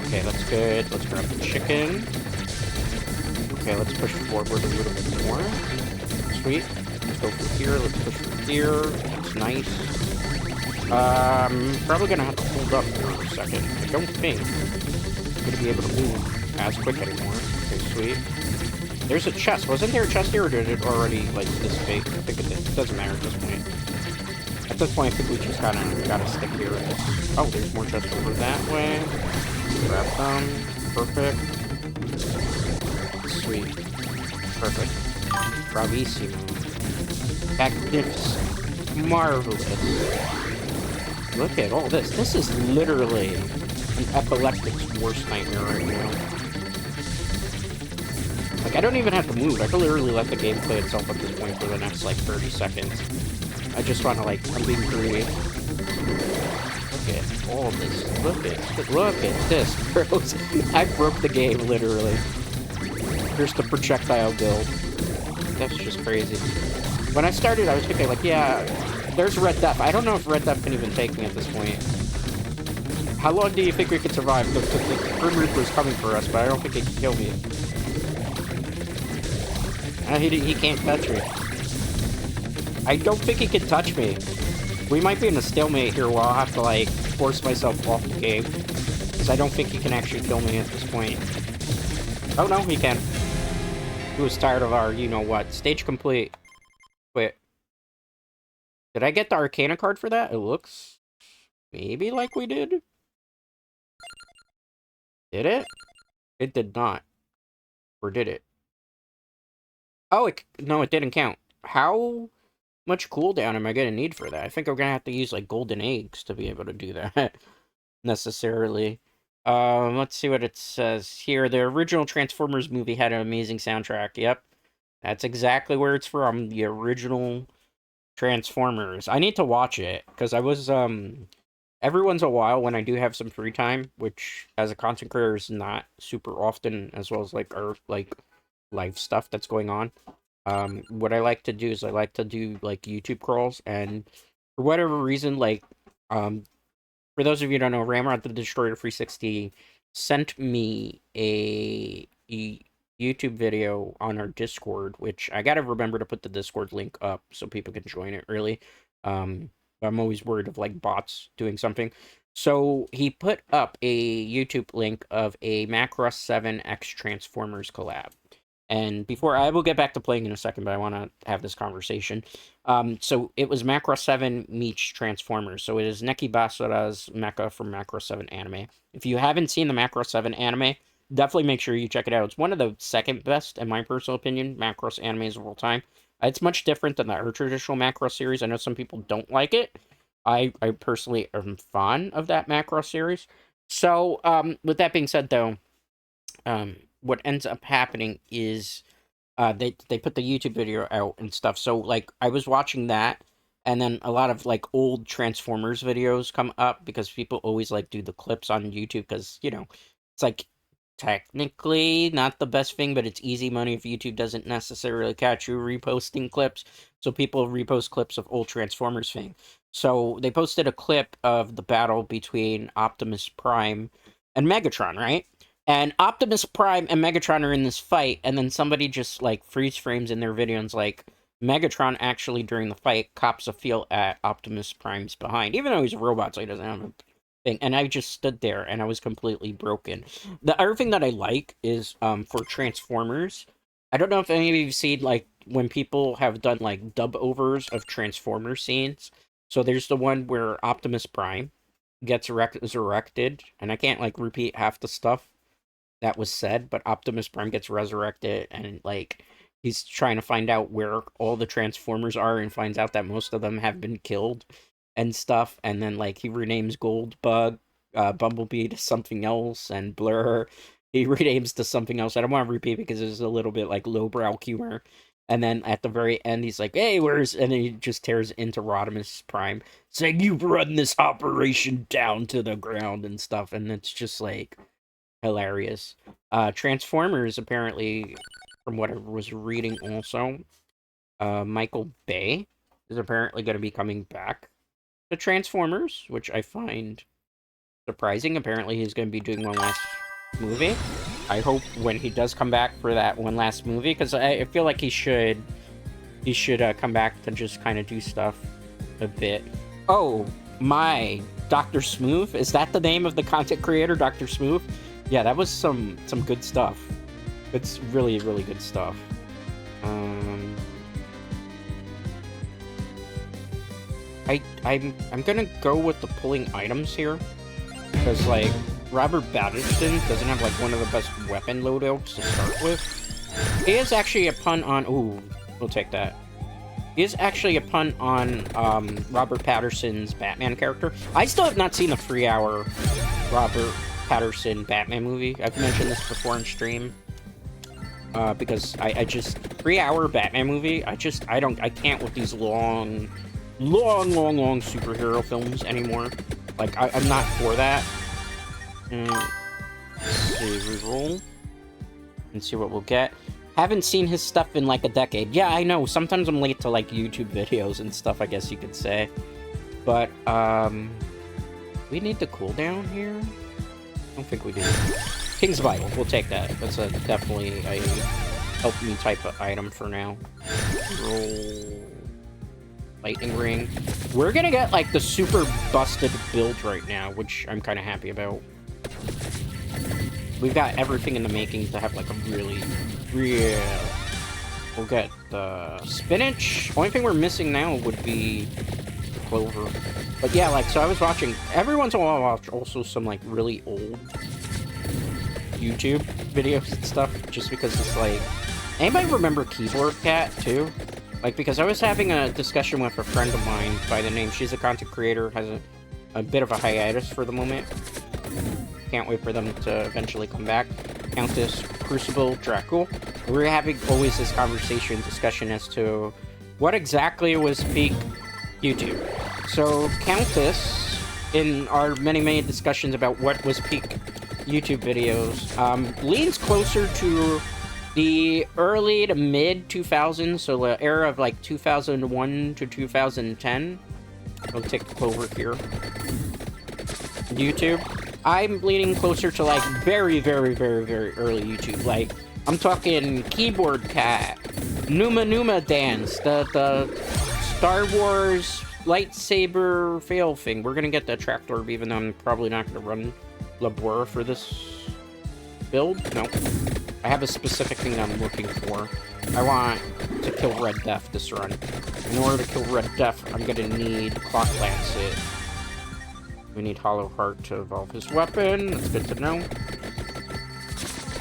Okay, that's good. Let's grab the chicken. Okay, let's push forward a little bit more. Sweet. Let's go through here. Let's push through here. That's nice. Probably gonna have to hold up for a second. I don't think I'm gonna be able to move as quick anymore. Okay, sweet. There's a chest. Wasn't there a chest here, or did it already, like, dissipate? I think it did. It doesn't matter at this point. At this point, I think we just gotta stick here. Oh, there's more chests over that way. Grab them. Perfect. Sweet. Perfect. Bravissimo. Magnificent. Marvelous. Look at all this. This is literally an epileptic's worst nightmare right now. Like, I don't even have to move. I can literally let the game play itself at this point for the next, like, 30 seconds. I just want to, like, I'm being greedy. Look at all this. Look at this, bros. I broke the game, literally. Here's the projectile build. That's just crazy. When I started, I was thinking, like, yeah, there's Red Death. I don't know if Red Death can even take me at this point. How long do you think we could survive? The Grim Reaper is coming for us, but I don't think he can kill me. He can't touch me. I don't think he can touch me. We might be in a stalemate here where I'll have to, like, force myself off the game. Because I don't think he can actually kill me at this point. Oh, no, he can. He was tired of our, you-know-what. Stage complete. Wait. Did I get the Arcana card for that? It looks... maybe like we did? Did it? It did not. Or did it? Oh, no, it didn't count. How much cooldown am I gonna need for that? I think I'm gonna have to use, like, golden eggs to be able to do that. Necessarily. Let's see what it says here. The original Transformers movie had an amazing soundtrack. Yep. That's exactly where it's from. The original Transformers. I need to watch it, because I was, every once in a while, when I do have some free time, which, as a content creator, is not super often, as well as, like, our, like, life stuff that's going on. What I like to do is I like to do, like, YouTube crawls, and for whatever reason, like, for those of you who don't know, Ramrod the Destroyer 360 sent me a YouTube video on our Discord, which I gotta remember to put the Discord link up so people can join it early. I'm always worried of like bots doing something. So he put up a YouTube link of a Macross 7 X Transformers collab. And before I will get back to playing in a second, but I want to have this conversation. So it was Macross 7 meets Transformers. So it is Neki Basara's mecha from Macross 7 anime. If you haven't seen the Macross 7 anime, definitely make sure you check it out. It's one of the second best, in my personal opinion, Macross animes of all time. It's much different than the traditional Macross series. I know some people don't like it. I personally am fond of that Macross series. So, with that being said, though, what ends up happening is they put the YouTube video out and stuff. So like I was watching that, and then a lot of like old Transformers videos come up because people always like do the clips on YouTube because it's like technically not the best thing, but it's easy money if YouTube doesn't necessarily catch you reposting clips. So people repost clips of old Transformers thing. So they posted a clip of the battle between Optimus Prime and Megatron, right? And Optimus Prime and Megatron are in this fight, and then somebody just, like, freeze frames in their video and's like, Megatron actually, during the fight, cops a feel at Optimus Prime's behind, even though he's a robot, so he doesn't have a thing. And I just stood there, and I was completely broken. The other thing that I like is, for Transformers, I don't know if any of you have seen, like, when people have done, like, dub-overs of Transformers scenes. So there's the one where Optimus Prime gets resurrected, and I can't, like, repeat half the stuff that was said, but Optimus Prime gets resurrected, and like he's trying to find out where all the Transformers are, and finds out that most of them have been killed and stuff. And then like he renames Goldbug, Bumblebee to something else, and Blur he renames to something else. I don't want to repeat because it's a little bit like lowbrow humor. And then at the very end, he's like, "Hey, where's?" And then he just tears into Rodimus Prime, saying, "You've run this operation down to the ground," and stuff. And it's just like hilarious. Transformers, apparently, from what I was reading also, Michael Bay is apparently going to be coming back to Transformers, which I find surprising. Apparently, he's going to be doing one last movie. I hope when he does come back for that one last movie, because I feel like he should come back to just kind of do stuff a bit. Oh, my Dr. Smooth? Is that the name of the content creator, Dr. Smooth? Yeah, that was some good stuff. It's really, really good stuff. I'm gonna go with the pulling items here, because like Robert Pattinson doesn't have like one of the best weapon loadouts to start with. He is actually a pun on. Ooh, we'll take that. He is actually a pun on Robert Pattinson's Batman character. I still have not seen the 3-hour Robert Pattinson Batman movie. I've mentioned this before in stream. Because I just 3-hour Batman movie. I can't with these long superhero films anymore. Like I'm not for that. Let's see, reroll and see what we'll get. Haven't seen his stuff in like a decade. Yeah, I know. Sometimes I'm late to like YouTube videos and stuff, I guess you could say. But we need the cooldown here. I don't think we do. King's Vital, we'll take that. That's definitely a help me type of item for now. Roll. Lightning Ring. We're gonna get like the super busted build right now, which I'm kind of happy about. We've got everything in the making to have like a really real. We'll get the spinach. Only thing we're missing now would be the clover. But yeah, like, so I was watching, every once in a while I watch also some like really old YouTube videos and stuff, just because it's like, anybody remember Keyboard Cat too? Like, because I was having a discussion with a friend of mine by the name, she's a content creator, has a bit of a hiatus for the moment. Can't wait for them to eventually come back. Countess, Crucible, Dracul. We were having always this discussion as to what exactly was peak YouTube. So Countess, in our many discussions about what was peak YouTube videos, leans closer to the early to mid 2000s, so the era of like 2001 to 2010. I'll take the clover here. YouTube. I'm leaning closer to like very early YouTube, like I'm talking keyboard cat, Numa dance, the Star Wars lightsaber fail thing. We're gonna get the tractor orb, even though I'm probably not gonna run Labora for this build. No, I have a specific thing that I'm looking for. I want to kill Red Death this run. In order to kill Red Death, I'm gonna need Clock Lancet. We need Hollow Heart to evolve his weapon. That's good to know.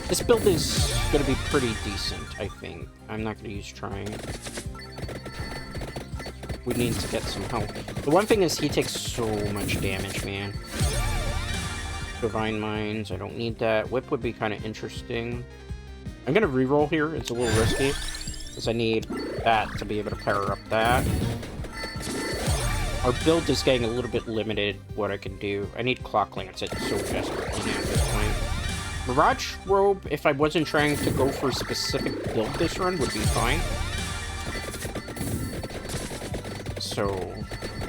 This build is gonna be pretty decent, I think. I'm not gonna use trying. We need to get some help. The one thing is he takes so much damage, man. Divine Mines, I don't need that. Whip would be kind of interesting. I'm gonna reroll here. It's a little risky, because I need that to be able to power up that. Our build is getting a little bit limited what I can do. I need Clock Lancet so desperately now at this point. Mirage Robe, if I wasn't trying to go for a specific build this run, would be fine. So,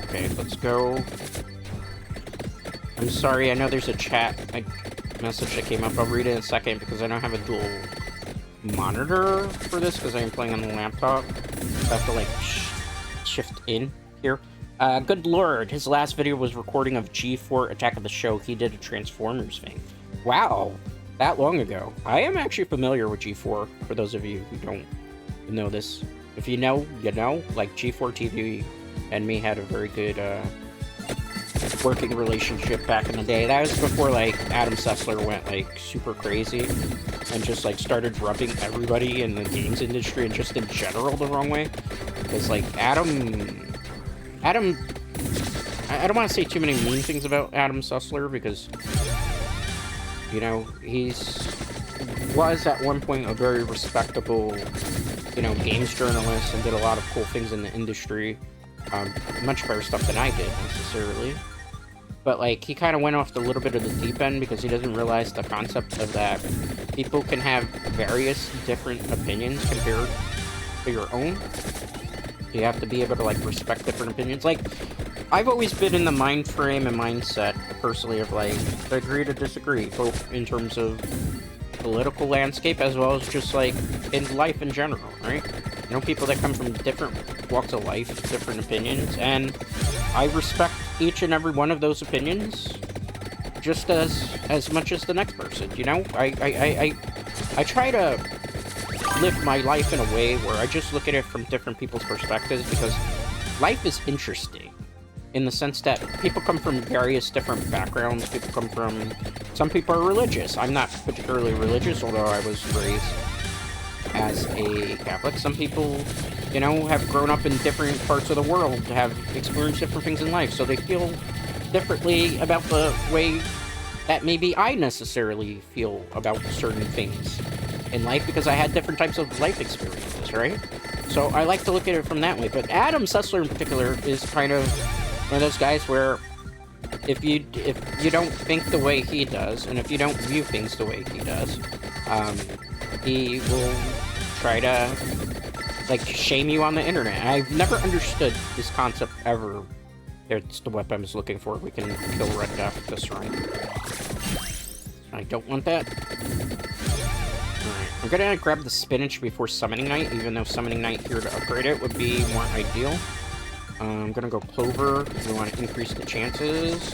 okay, let's go. I'm sorry, I know there's a chat message that came up. I'll read it in a second because I don't have a dual monitor for this because I am playing on the laptop. I have to, like, shift in here. Good lord, his last video was recording of G4 Attack of the Show. He did a Transformers thing. Wow, that long ago. I am actually familiar with G4, for those of you who don't know this. If you know, you know. Like, G4 TV and me had a very good, working relationship back in the day. That was before, like, Adam Sessler went, like, super crazy and just, like, started rubbing everybody in the games industry and just in general the wrong way. Because, like, Adam, I don't want to say too many mean things about Adam Sessler because, you know, was at one point a very respectable, you know, games journalist and did a lot of cool things in the industry. Much better stuff than I did, necessarily. But, like, he kind of went off a little bit of the deep end because he doesn't realize the concept of that people can have various different opinions compared to your own. You have to be able to, like, respect different opinions. Like, I've always been in the mind frame and mindset, personally, of, like, agree to disagree, both in terms of political landscape as well as just, like, in life in general, right? You know, people that come from different walks of life, different opinions, and I respect each and every one of those opinions just as much as the next person, you know? I try to live my life in a way where I just look at it from different people's perspectives because life is interesting in the sense that people come from various different backgrounds. Some people are religious. I'm not particularly religious, although I was raised as a Catholic. Some people, you know, have grown up in different parts of the world, have experienced different things in life, so they feel differently about the way that maybe I necessarily feel about certain things in life because I had different types of life experiences, right? So I like to look at it from that way. But Adam Sessler in particular is kind of one of those guys where if you don't think the way he does, and if you don't view things the way he does, he will try to, like, shame you on the internet. I've never understood this concept ever. It's the weapon I was looking for. We can kill Red Death this run. I don't want that. Alright, I'm gonna grab the spinach before Summoning Night, even though Summoning Night here to upgrade it would be more ideal. I'm gonna go Clover, because we want to increase the chances.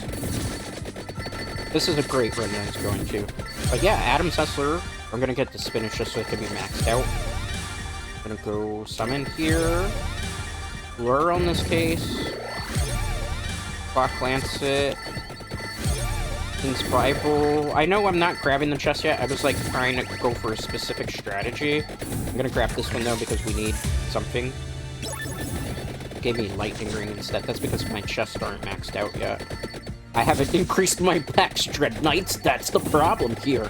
This is a great run that it's going to. But yeah, Adam Sessler, I'm gonna get the spinach just so it can be maxed out. I'm gonna go Summon here. Lure on this case. Clock Lancet. King's Bible. I know I'm not grabbing the chest yet. I was, like, trying to go for a specific strategy. I'm gonna grab this one, though, because we need something. It gave me Lightning Ring instead. That's because my chests aren't maxed out yet. I haven't increased my packs, Dread Knights. That's the problem here.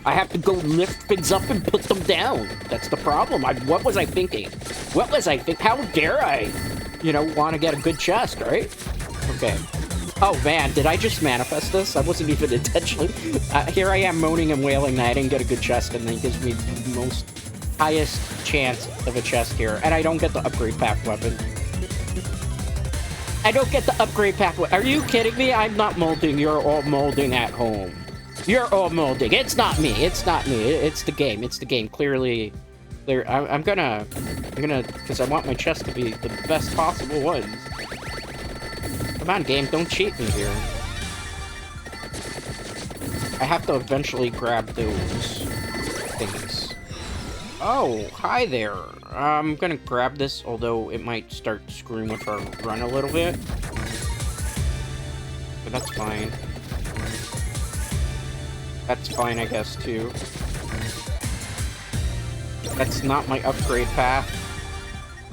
I have to go lift things up and put them down. That's the problem. What was I thinking? What was I thinking? How dare I, you know, want to get a good chest, right? Okay. Oh, man, did I just manifest this? I wasn't even intentionally. Here I am moaning and wailing that I didn't get a good chest, and then it gives me the most highest chance of a chest here. And I don't get the upgrade pack weapon. I don't get the upgrade pack weapon. Are you kidding me? I'm not molding. You're all molding at home. You're all molding. It's not me. It's not me. It's the game. It's the game. Clearly, I'm gonna, because I want my chest to be the best possible ones. Come on, game. Don't cheat me here. I have to eventually grab those things. Oh, hi there. I'm gonna grab this, although it might start screwing with our run a little bit. But that's fine. That's fine, I guess, too. That's not my upgrade path.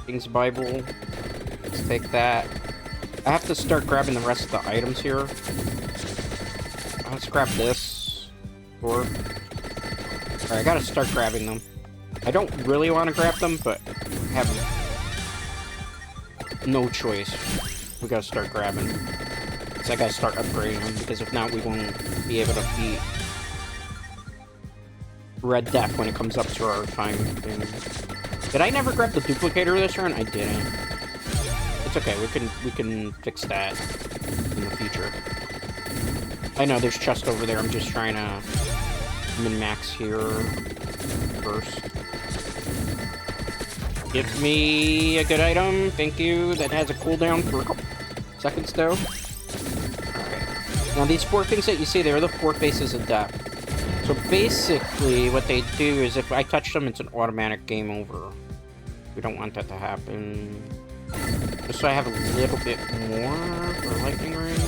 King's Bible. Let's take that. I have to start grabbing the rest of the items here. Let's grab this. Alright, I gotta start grabbing them. I don't really want to grab them, but I have no choice. We gotta start grabbing. So I gotta start upgrading them, because if not, we won't be able to beat Red Death when it comes up to our time thing. Did I never grab the duplicator this run? I didn't. It's okay, we can fix that in the future. I know there's chest over there, I'm just trying to min-max here first. Give me a good item, thank you, that has a cooldown for a couple seconds though. Alright. Now these 4 things that you see, they're the 4 faces of death. So basically, what they do is if I touch them, it's an automatic game over. We don't want that to happen. Just so I have a little bit more for lightning ring.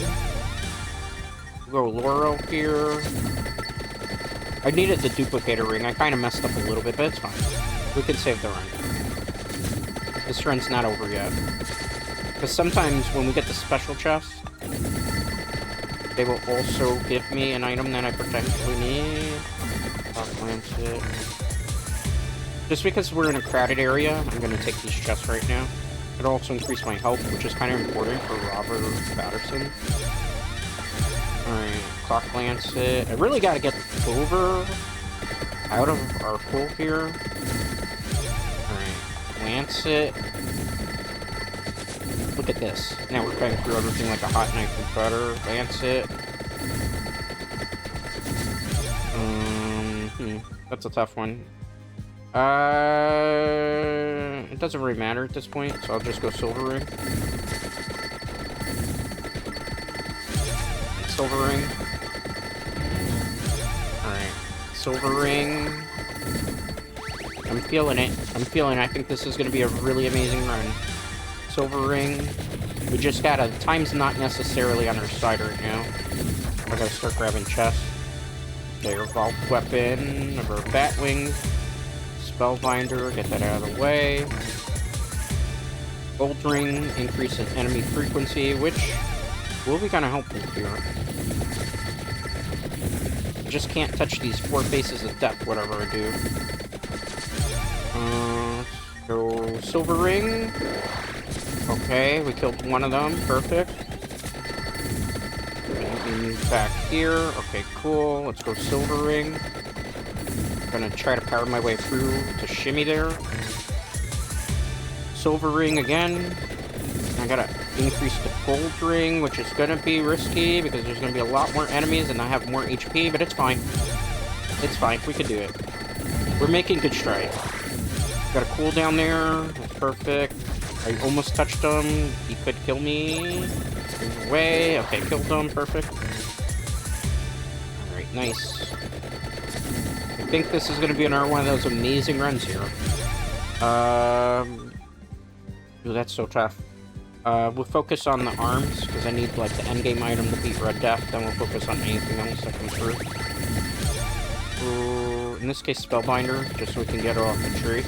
We'll go Laurel here. I needed the duplicator ring. I kind of messed up a little bit, but it's fine. We can save the run. This run's not over yet. Because sometimes when we get the special chest, they will also give me an item that I potentially need. Lancet. Just because we're in a crowded area, I'm going to take these chests right now. It'll also increase my health, which is kind of important for Robert Patterson. Alright, Clock Lancet. I really got to get Clover out of our pool here. Alright, Lancet. Look at this. Now we're cutting through everything like a hot knife with butter. Lancet. That's a tough one. It doesn't really matter at this point, so I'll just go Silver Ring. Silver Ring. Alright. Silver Ring. I'm feeling it. I think this is going to be a really amazing run. Silver Ring. We just gotta... Time's not necessarily on our side right now. I gotta start grabbing chests. Okay, Revolved Weapon, number of Bat Wings, Spellbinder, get that out of the way. Gold Ring, increase in enemy frequency, which will be kind of helpful here. I just can't touch these 4 faces of death, whatever I do. Let's go Silver Ring. Okay, we killed one of them, perfect. Back here. Okay, cool. Let's go Silver Ring. I'm gonna try to power my way through to shimmy there. Silver Ring again. I gotta increase the Gold Ring, which is gonna be risky because there's gonna be a lot more enemies and I have more HP, but it's fine. It's fine. We can do it. We're making good strides. Got a cooldown there. That's perfect. I almost touched him. He could kill me. Move away. Okay, killed him. Perfect. Alright, nice. I think this is going to be another one of those amazing runs here. Ooh, that's so tough. We'll focus on the arms, because I need, like, the endgame item to beat Red Death. Then we'll focus on anything else that comes through. Ooh, in this case, Spellbinder, just so we can get her off the tree.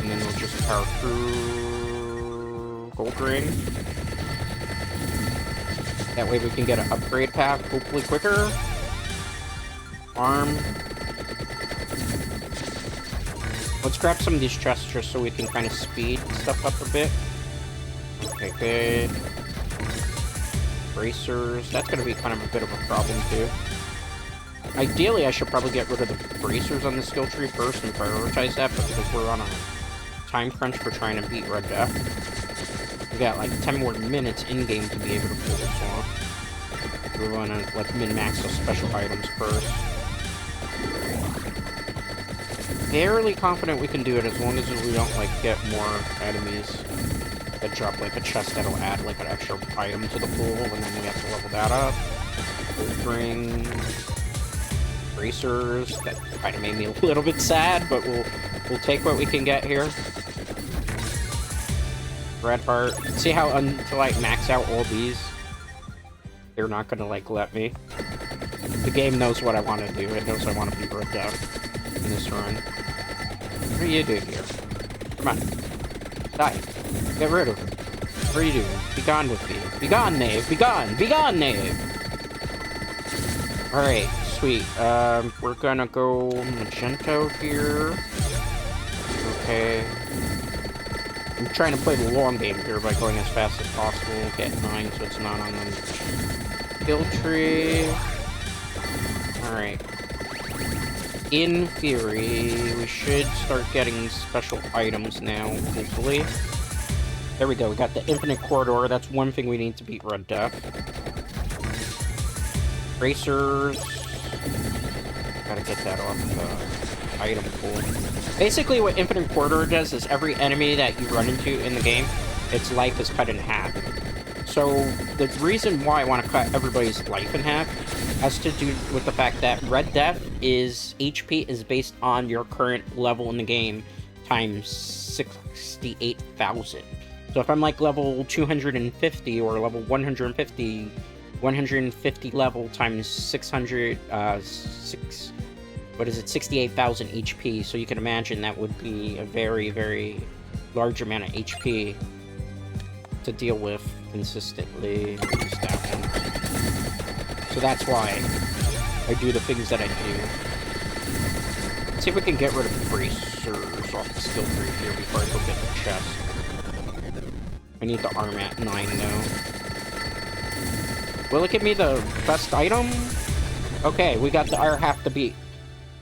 And then we'll just power through Gold Ring. That way we can get an upgrade path, hopefully quicker. Arm. Let's grab some of these chests just so we can kind of speed stuff up a bit. Okay, good. Bracers. That's going to be kind of a bit of a problem, too. Ideally, I should probably get rid of the bracers on the skill tree first and prioritize that, but because we're on a time crunch for trying to beat Red Death, we got like 10 more minutes in-game to be able to pull this off. We want to, like, min-max the special items first. Fairly confident we can do it as long as we don't, like, get more enemies that drop, like, a chest that'll add, like, an extra item to the pool, and then we have to level that up. Bring racers. That kind of made me a little bit sad, but we'll take what we can get here. Red heart. See how to, like, max out all these, they're not gonna, like, let me. The game knows what I want to do. It knows I want to be Red Death in this run. What are you doing here? Come on. Die. Get rid of it. What are you doing? Be gone with me. Be gone, knave. Be gone. Be gone, knave. Alright, sweet. We're gonna go magenta here. Okay. I'm trying to play the long game here by going as fast as possible. Get 9 so it's not on the kill tree. Alright. In theory, we should start getting special items now, hopefully. There we go, we got the infinite corridor. That's one thing we need to beat Red Death. Racers. Gotta get that off the item pool. Basically, what infinite corridor does is every enemy that you run into in the game, its life is cut in half. So, the reason why I want to cut everybody's life in half has to do with the fact that Red Death is HP is based on your current level in the game times 68,000. So if I'm like level 250 or level 150, 150 level times 68,000 HP. So you can imagine that would be a very, very large amount of HP to deal with consistently. Just that one. So that's why I do the things that I do. Let's see if we can get rid of bracers off the skill tree here before I go get the chest. I need the arm at 9 though. Will it give me the best item? Okay, we got our half to beat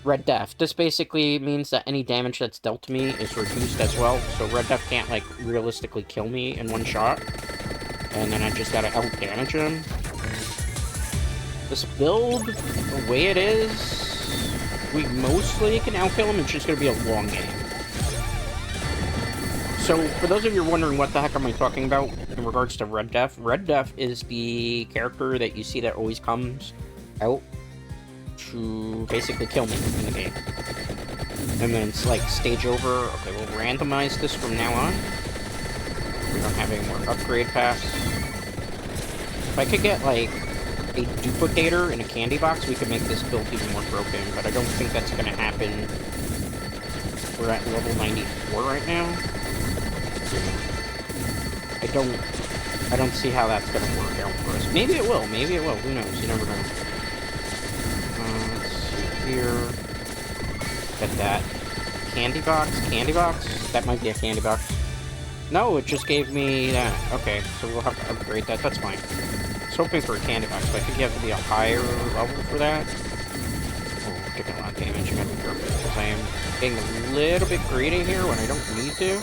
Red Death. This basically means that any damage that's dealt to me is reduced as well, so Red Death can't, like, realistically kill me in one shot. And then I just gotta out-damage him. This build, the way it is, we mostly can outkill him. It's just gonna be a long game. So, for those of you wondering what the heck am I talking about in regards to Red Death is the character that you see that always comes out to basically kill me in the game. And then it's like stage over. Okay, we'll randomize this from now on. We don't have any more upgrade paths. If I could get like a duplicator in a candy box, we could make this build even more broken, but I don't think that's gonna happen. We're at level 94 right now. I don't see how that's gonna work out for us. Maybe it will, who knows, you never know. Let's see here. Get that. Candy box? That might be a candy box. No, it just gave me that. Okay, so we'll have to upgrade that, that's fine. I was hoping for a candy box, but I think you have to be a higher level for that. Oh, taking a lot of damage, you gotta be careful, because I am getting a little bit greedy here when I don't need to.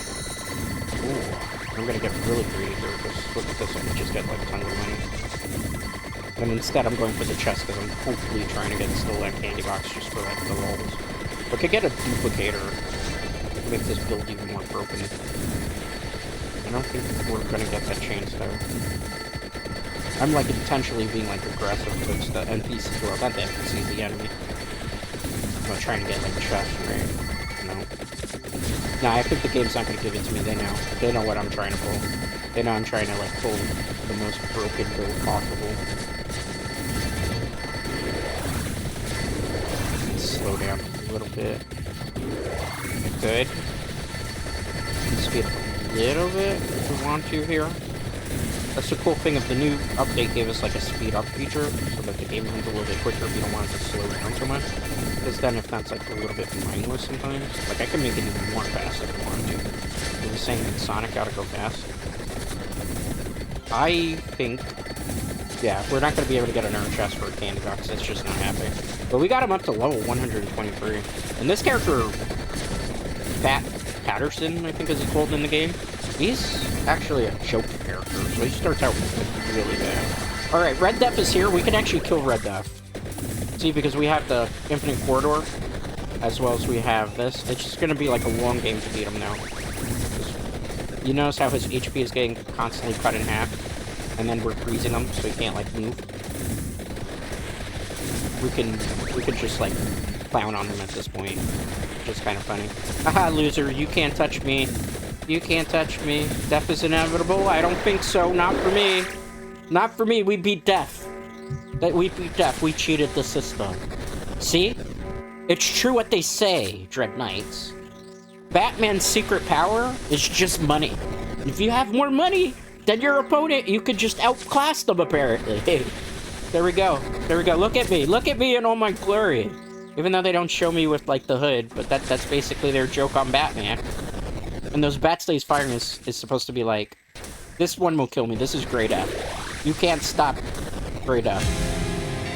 Ooh, I'm gonna get really greedy here, because look at this, I can just get like tons of money. And instead I'm going for the chest, because I'm hopefully trying to get still that candy box just for like the lulls. We could get a duplicator to make this build even more broken. I don't think we're gonna get that chance though. I'm like intentionally being like aggressive towards the NPCs, well not the NPCs, the enemy. I'm not trying to get like chest, right? No. Nah, I think the game's not gonna give it to me, they know. They know what I'm trying to pull. They know I'm trying to like pull the most broken build possible. Slow down a little bit. Good. Speed up a little bit if we want to here. That's the cool thing of the new update gave us like a speed up feature so that the game runs a little bit quicker if you don't want it to slow down too much. Because then if that's like a little bit mindless sometimes, like I can make it even more fast if I want to. I was saying that Sonic gotta go fast. I think, yeah, we're not gonna be able to get another chest for a candy box, that's just not happening. But we got him up to level 123. And this character, Patterson, I think is his called in the game, he's actually a joke character, so he starts out really bad. Alright, Red Death is here. We can actually kill Red Death. See, because we have the Infinite Corridor, as well as we have this. It's just gonna be like a long game to beat him now. You notice how his HP is getting constantly cut in half, and then we're freezing him so he can't like move. We could just like clown on him at this point, which is kind of funny. Haha, loser! You can't touch me. You can't touch me. Death is inevitable. I don't think so. Not for me. Not for me. We beat death. We beat death. We cheated the system. See? It's true what they say, Dread Knights. Batman's secret power is just money. If you have more money than your opponent, you could just outclass them, apparently. There we go. There we go. Look at me. Look at me in all my glory. Even though they don't show me with, like, the hood, but that's basically their joke on Batman. And those bats that he's firing is supposed to be like, this one will kill me. This is Grey Death. You can't stop Grey Death.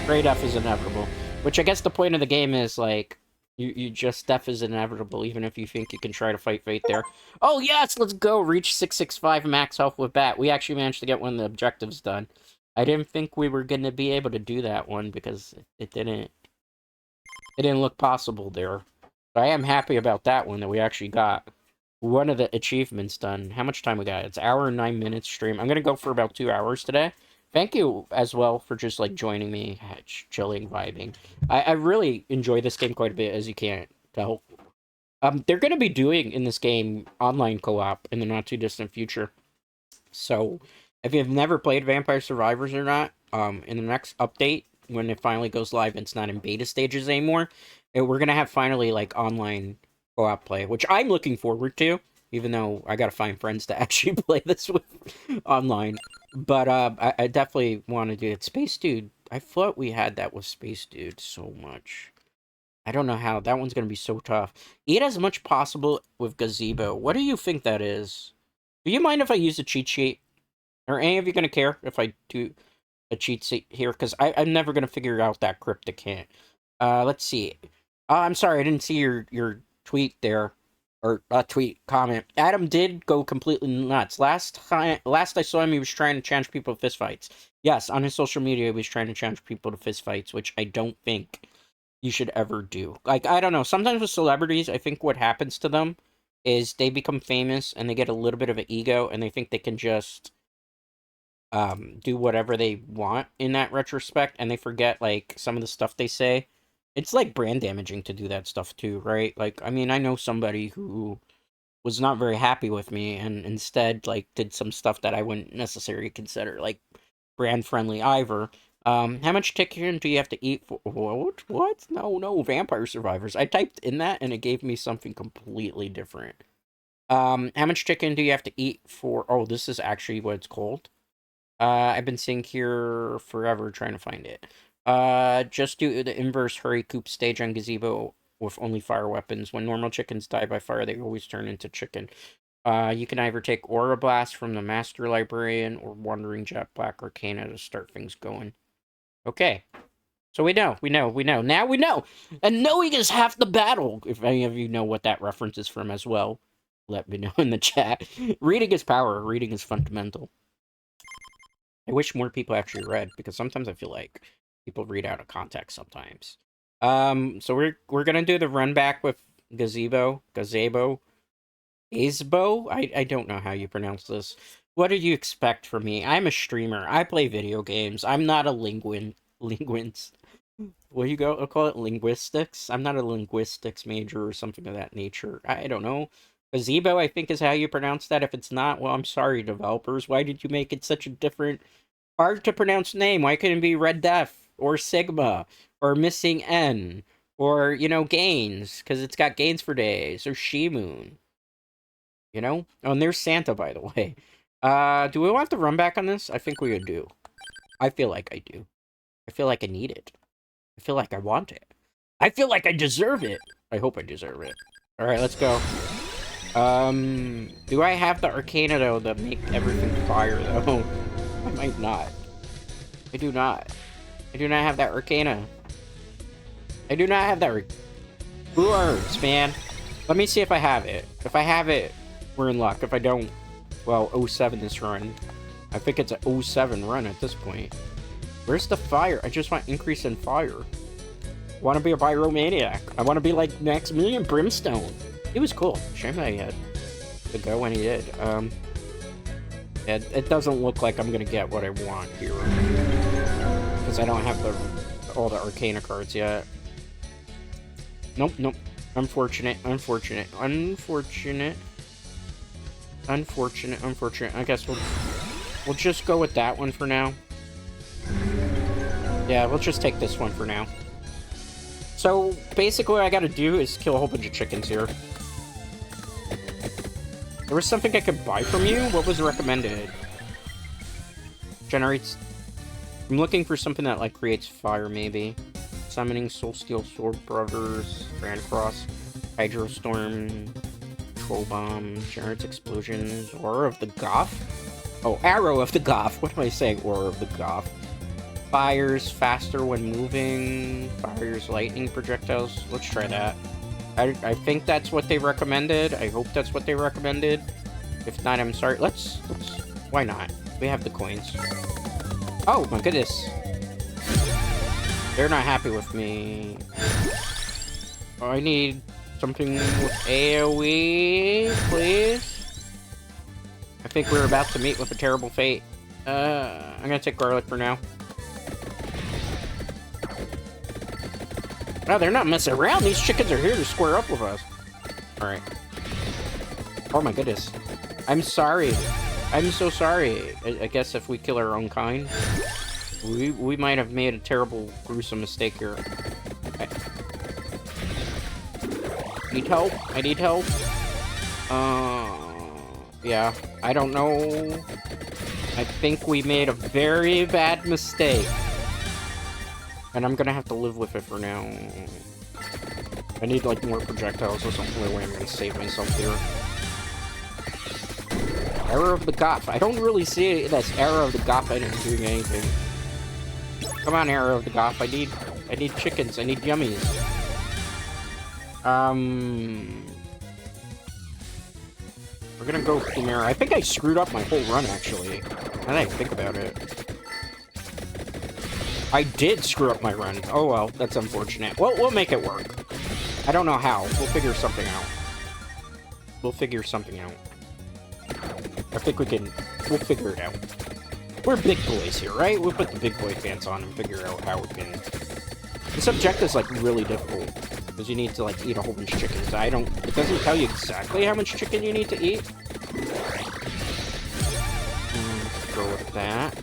Grey Death is inevitable. Which I guess the point of the game is, like, you just, death is inevitable, even if you think you can try to fight fate there. Oh, yes! Let's go! Reach 665 max health with Bat. We actually managed to get one of the objectives done. I didn't think we were going to be able to do that one, because it didn't look possible there. But I am happy about that one, that we actually got one of the achievements done. How much time we got? It's 1 hour and 9 minutes stream. I'm going to go for about 2 hours today. Thank you as well for just like joining me, chilling, vibing. I really enjoy this game quite a bit, as you can't tell. They're going to be doing in this game online co-op in the not too distant future. So if you've never played Vampire Survivors or not, in the next update, when it finally goes live, it's not in beta stages anymore. We're going to have finally like online co-op play, which I'm looking forward to, even though I got to find friends to actually play this with online. But I definitely want to do it. Space Dude, I thought we had that with Space Dude so much. I don't know how. That one's going to be so tough. Eat as much possible with Gazebo. What do you think that is? Do you mind if I use a cheat sheet? Are any of you going to care if I do a cheat sheet here? Because I'm never going to figure out that cryptic hint. Let's see. I'm sorry, I didn't see your tweet there. Or comment. Adam did go completely nuts. Last I saw him, he was trying to challenge people to fistfights. Yes, on his social media, he was trying to challenge people to fistfights, which I don't think you should ever do. Like, I don't know. Sometimes with celebrities, I think what happens to them is they become famous and they get a little bit of an ego and they think they can just do whatever they want in that retrospect, and they forget, like, some of the stuff they say. It's, like, brand damaging to do that stuff, too, right? Like, I mean, I know somebody who was not very happy with me and instead, like, did some stuff that I wouldn't necessarily consider, like, brand-friendly either. How much chicken do you have to eat for... What? No, Vampire Survivors. I typed in that, and it gave me something completely different. How much chicken do you have to eat for... Oh, this is actually what it's called. I've been sitting here forever trying to find it. Just do the inverse hurry coop stage on Gazebo with only fire weapons. When normal chickens die by fire, they always turn into chicken. You can either take Aura Blast from the Master Librarian or Wandering Jet Black Arcana to start things going. Okay. So we know. Now we know! And knowing is half the battle! If any of you know what that reference is from as well, let me know in the chat. Reading is power. Reading is fundamental. I wish more people actually read, because sometimes I feel like people read out of context sometimes. So we're gonna do the run back with Gazebo. I don't know how you pronounce this. What do you expect from me? I'm a streamer. I play video games. I'm not a linguist. What do you call it? Linguistics? I'm not a linguistics major or something of that nature. I don't know. Gazebo, I think, is how you pronounce that. If it's not, well, I'm sorry, developers. Why did you make it such a different, hard to pronounce name? Why couldn't it be Red Death, or Sigma, or Missing N, or, you know, Gains, because it's got Gains for Days, or She-Moon? You know? Oh, and there's Santa, by the way. Do we want to run back on this? I think we do. I feel like I do. I feel like I need it. I feel like I want it. I feel like I deserve it. I hope I deserve it. Alright, let's go. Do I have the Arcana, though, that make everything fire, though? I might not. I do not. I do not have that Arcana. I do not have that Hordes, man. Let me see if I have it. If I have it, we're in luck. If I don't, well, 07 this run. I think it's a 07 run at this point. Where's the fire? I just want increase in fire. I want to be a pyromaniac. I want to be like Maximilian Brimstone. He was cool. Shame I had to go when he did. It doesn't look like I'm gonna get what I want here. Because I don't have all the Arcana cards yet. Nope. Unfortunate. I guess we'll just go with that one for now. Yeah, we'll just take this one for now. So, basically what I gotta do is kill a whole bunch of chickens here. There was something I could buy from you? What was recommended? Generates... I'm looking for something that, like, creates fire, maybe. Summoning Soulsteel Sword Brothers, Grand Cross, Hydrostorm, Troll Bomb, generates explosions, Aura of the Goth? Oh, Arrow of the Goth. What am I saying? Aura of the Goth. Fires faster when moving. Fires lightning projectiles. Let's try that. I think that's what they recommended. I hope that's what they recommended. If not, I'm sorry. Let's why not? We have the coins. Oh my goodness. They're not happy with me. I need something with AoE, please. I think we're about to meet with a terrible fate. I'm gonna take garlic for now. Oh, they're not messing around. These chickens are here to square up with us. Alright. Oh my goodness. I'm sorry. I'm so sorry. I guess if we kill our own kind, we might have made a terrible, gruesome mistake here. Okay. Need help? I need help. Yeah. I don't know. I think we made a very bad mistake. And I'm gonna have to live with it for now. I need, like, more projectiles. That's the only way I'm gonna save myself here. Arrow of the Goth. I don't really see it as Arrow of the Goth. I didn't do anything. Come on, Arrow of the Goth. I need chickens. I need yummies. We're gonna go Chimera. I think I screwed up my whole run, actually. Now that I think about it. I did screw up my run. Oh well, that's unfortunate. Well, we'll make it work. I don't know how. We'll figure something out. I think we can... We'll figure it out. We're big boys here, right? We'll put the big boy pants on and figure out how we can... This objective's, like, really difficult. Because you need to, like, eat a whole bunch of chickens. It doesn't tell you exactly how much chicken you need to eat. Let's go with that.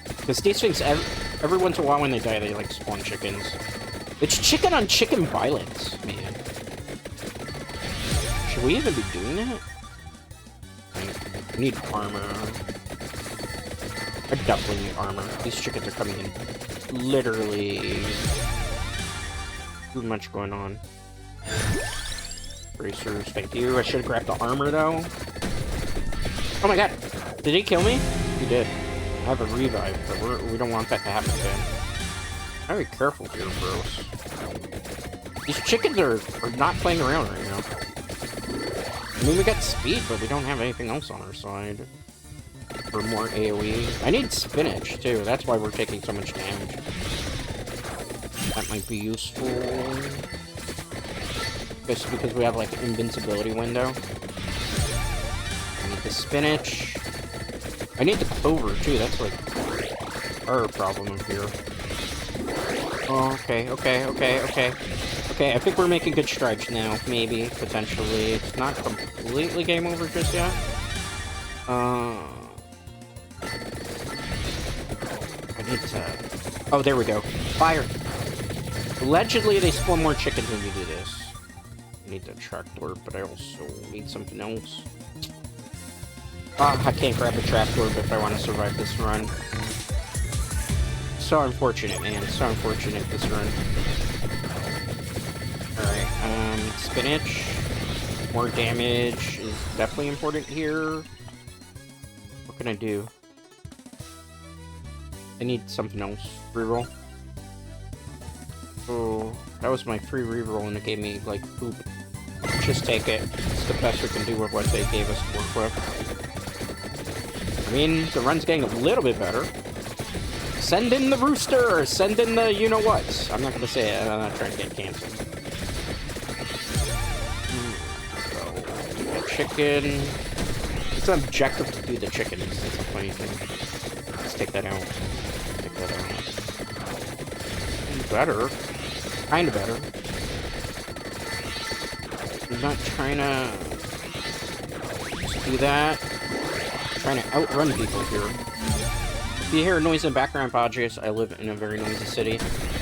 Because these things, every once in a while when they die, they, like, spawn chickens. It's chicken on chicken violence, man. Should we even be doing that? I need armor. I definitely need armor. These chickens are coming in literally too much going on. Bracers, thank you. I should have grabbed the armor, though. Oh my god! Did he kill me? He did. I have a revive, but we don't want that to happen again. Very careful here, bros. These chickens are not playing around right now. I mean, we got speed, but we don't have anything else on our side. For more AoE. I need spinach, too. That's why we're taking so much damage. That might be useful. Just because we have, like, an invincibility window. I need the spinach. I need the clover, too. That's, like, our problem up here. Oh, okay. Okay, I think we're making good strides now. Maybe, potentially. It's not completely game over just yet. I need to... Oh, there we go. Fire! Allegedly, they spawn more chickens when you do this. I need the trapdoor, but I also need something else. I can't grab the trapdoor if I want to survive this run. So unfortunate, man. So unfortunate, this run. Alright, spinach. More damage is definitely important here. What can I do? I need something else. Reroll. Oh, that was my free reroll and it gave me, like, poop. Just take it. It's the best we can do with what they gave us to work with. I mean, the run's getting a little bit better. Send in the rooster! Send in the you-know-what. I'm not gonna say it. I'm not trying to get canceled. So, chicken. It's an objective to do the chickens. That's a funny thing. Let's take that out. Take that out. Better. Kinda better. I'm not trying to just do that. I'm trying to outrun people here. If you hear noise in the background, apologies. I live in a very noisy city.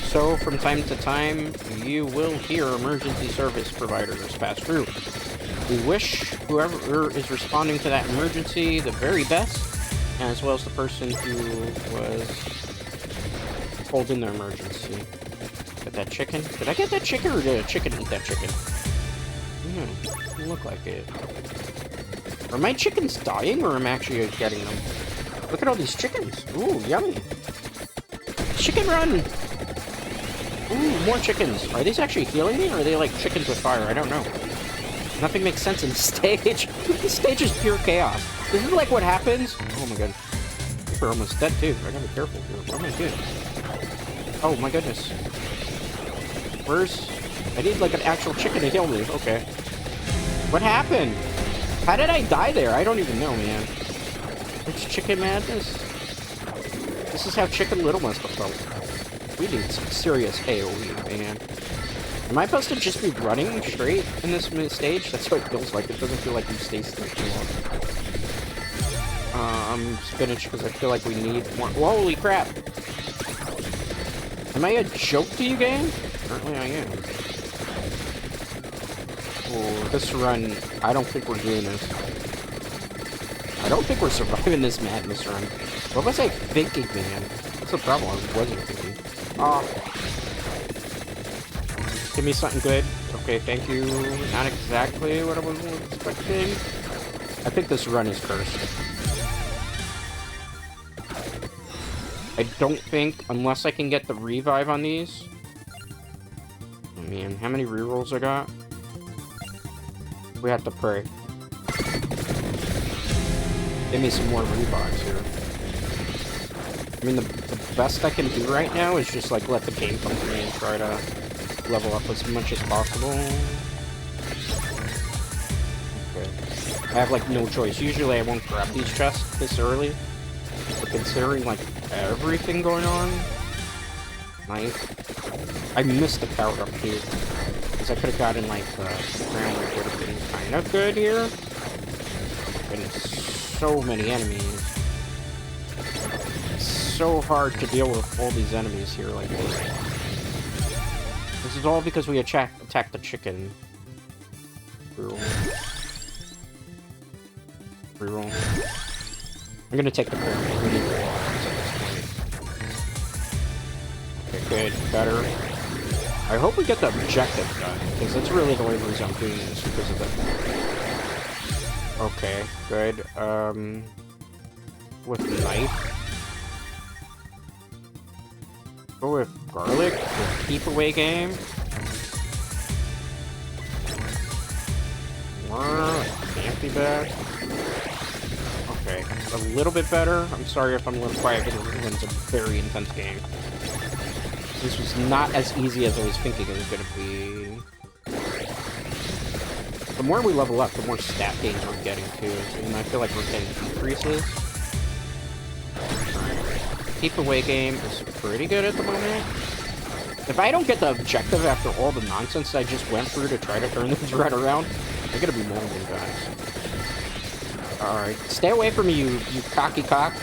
So, from time to time, you will hear emergency service providers pass through. We wish whoever is responding to that emergency the very best, as well as the person who was holding the emergency. Get that chicken? Did I get that chicken, or did a chicken eat that chicken? Doesn't look like it. Are my chickens dying, or am I actually getting them? Look at all these chickens. Ooh, yummy. Chicken run! Ooh, more chickens. Are these actually healing me, or are they like chickens with fire? I don't know. Nothing makes sense in this stage. This stage is pure chaos. This is like what happens. Oh my god. We're almost dead too. I gotta be careful here. What am I doing? Oh my goodness. Where's... I need like an actual chicken to heal me. Okay. What happened? How did I die there? I don't even know, man. It's chicken madness. This is how Chicken Little must have felt. We need some serious AoE, man. Am I supposed to just be running straight in this stage? That's what it feels like. It doesn't feel like you stay still too long. Spinach, because I feel like we need more. Holy crap! Am I a joke to you, game? Apparently I am. Oh, this run, I don't think we're doing this. I don't think we're surviving this madness run. What was I thinking, man? That's the problem. I wasn't thinking. Oh. Give me something good. Okay, thank you. Not exactly what I was expecting. I think this run is cursed. I don't think, unless I can get the revive on these. Oh man, how many rerolls I got? We have to pray. Give me some more revives here. I mean, the best I can do right now is just like let the game come to me and try to level up as much as possible. Okay. I have like no choice. Usually I won't grab these chests this early. But considering like everything going on, I missed the power up too. Because I could have gotten like the crown that would have been kind of good here. And so many enemies. It's so hard to deal with all these enemies here like this. This is all because we attacked the chicken. Reroll. Reroll. I'm gonna take the pyramid. We need the hordes at this point. Okay, good. Better. I hope we get the objective done, because that's really the only reason I'm doing this, because of it. Okay, good. With the knife. Go with garlic, with keep away game. Fancy bag. Okay, a little bit better. I'm sorry if I'm a little quiet, because it's a very intense game. This was not as easy as I was thinking it was going to be. The more we level up, the more stat gains we're getting too. And I feel like we're getting increases. Keep away game is pretty good at the moment. If I don't get the objective after all the nonsense I just went through to try to turn this right around, I'm gonna be moaning, guys. Alright, stay away from me, you cocky cock.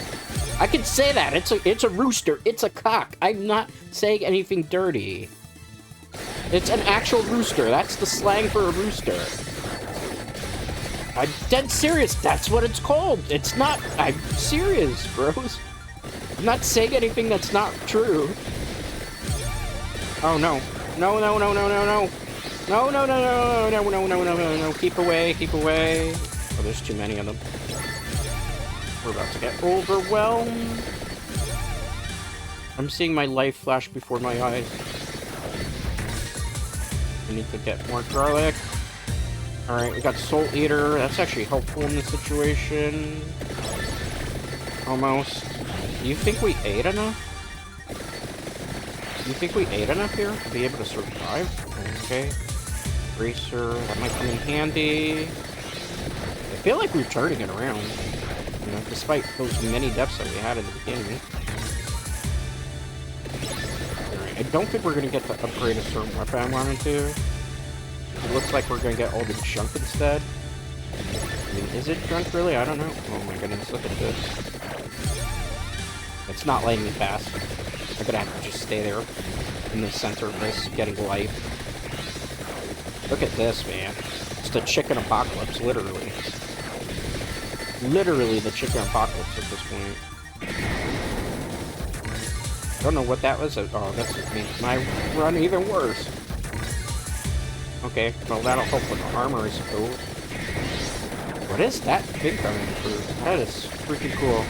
I can say that. It's a rooster. It's a cock. I'm not saying anything dirty. It's an actual rooster. That's the slang for a rooster. I'm dead serious. That's what it's called. It's not... I'm serious, bros. I'm not saying anything that's not true. Oh, no. No, no, no, no, no, no. No, no, no, no, no, no, no, no, no, no. Keep away, keep away. Oh, there's too many of them. We're about to get overwhelmed. I'm seeing my life flash before my eyes. I need to get more garlic. Alright, we got Soul Eater. That's actually helpful in this situation. Almost. Do you think we ate enough? You think we ate enough here to be able to survive? Okay. Racer, that might come in handy. I feel like we're turning it around, you know, despite those many deaths that we had in the beginning. Alright, I don't think we're gonna get to upgrade a certain weapon I wanted to. It looks like we're gonna get all the junk instead. I mean, is it junk really? I don't know. Oh my goodness, look at this. It's not letting me pass. I'm gonna have to just stay there in the center of this, getting life. Look at this, man. It's the chicken apocalypse, literally. Literally the chicken apocalypse at this point. I don't know what that was. Oh, that makes my run even worse. Okay, well that'll help with the armor, I suppose. What is that thing coming through? That is freaking cool.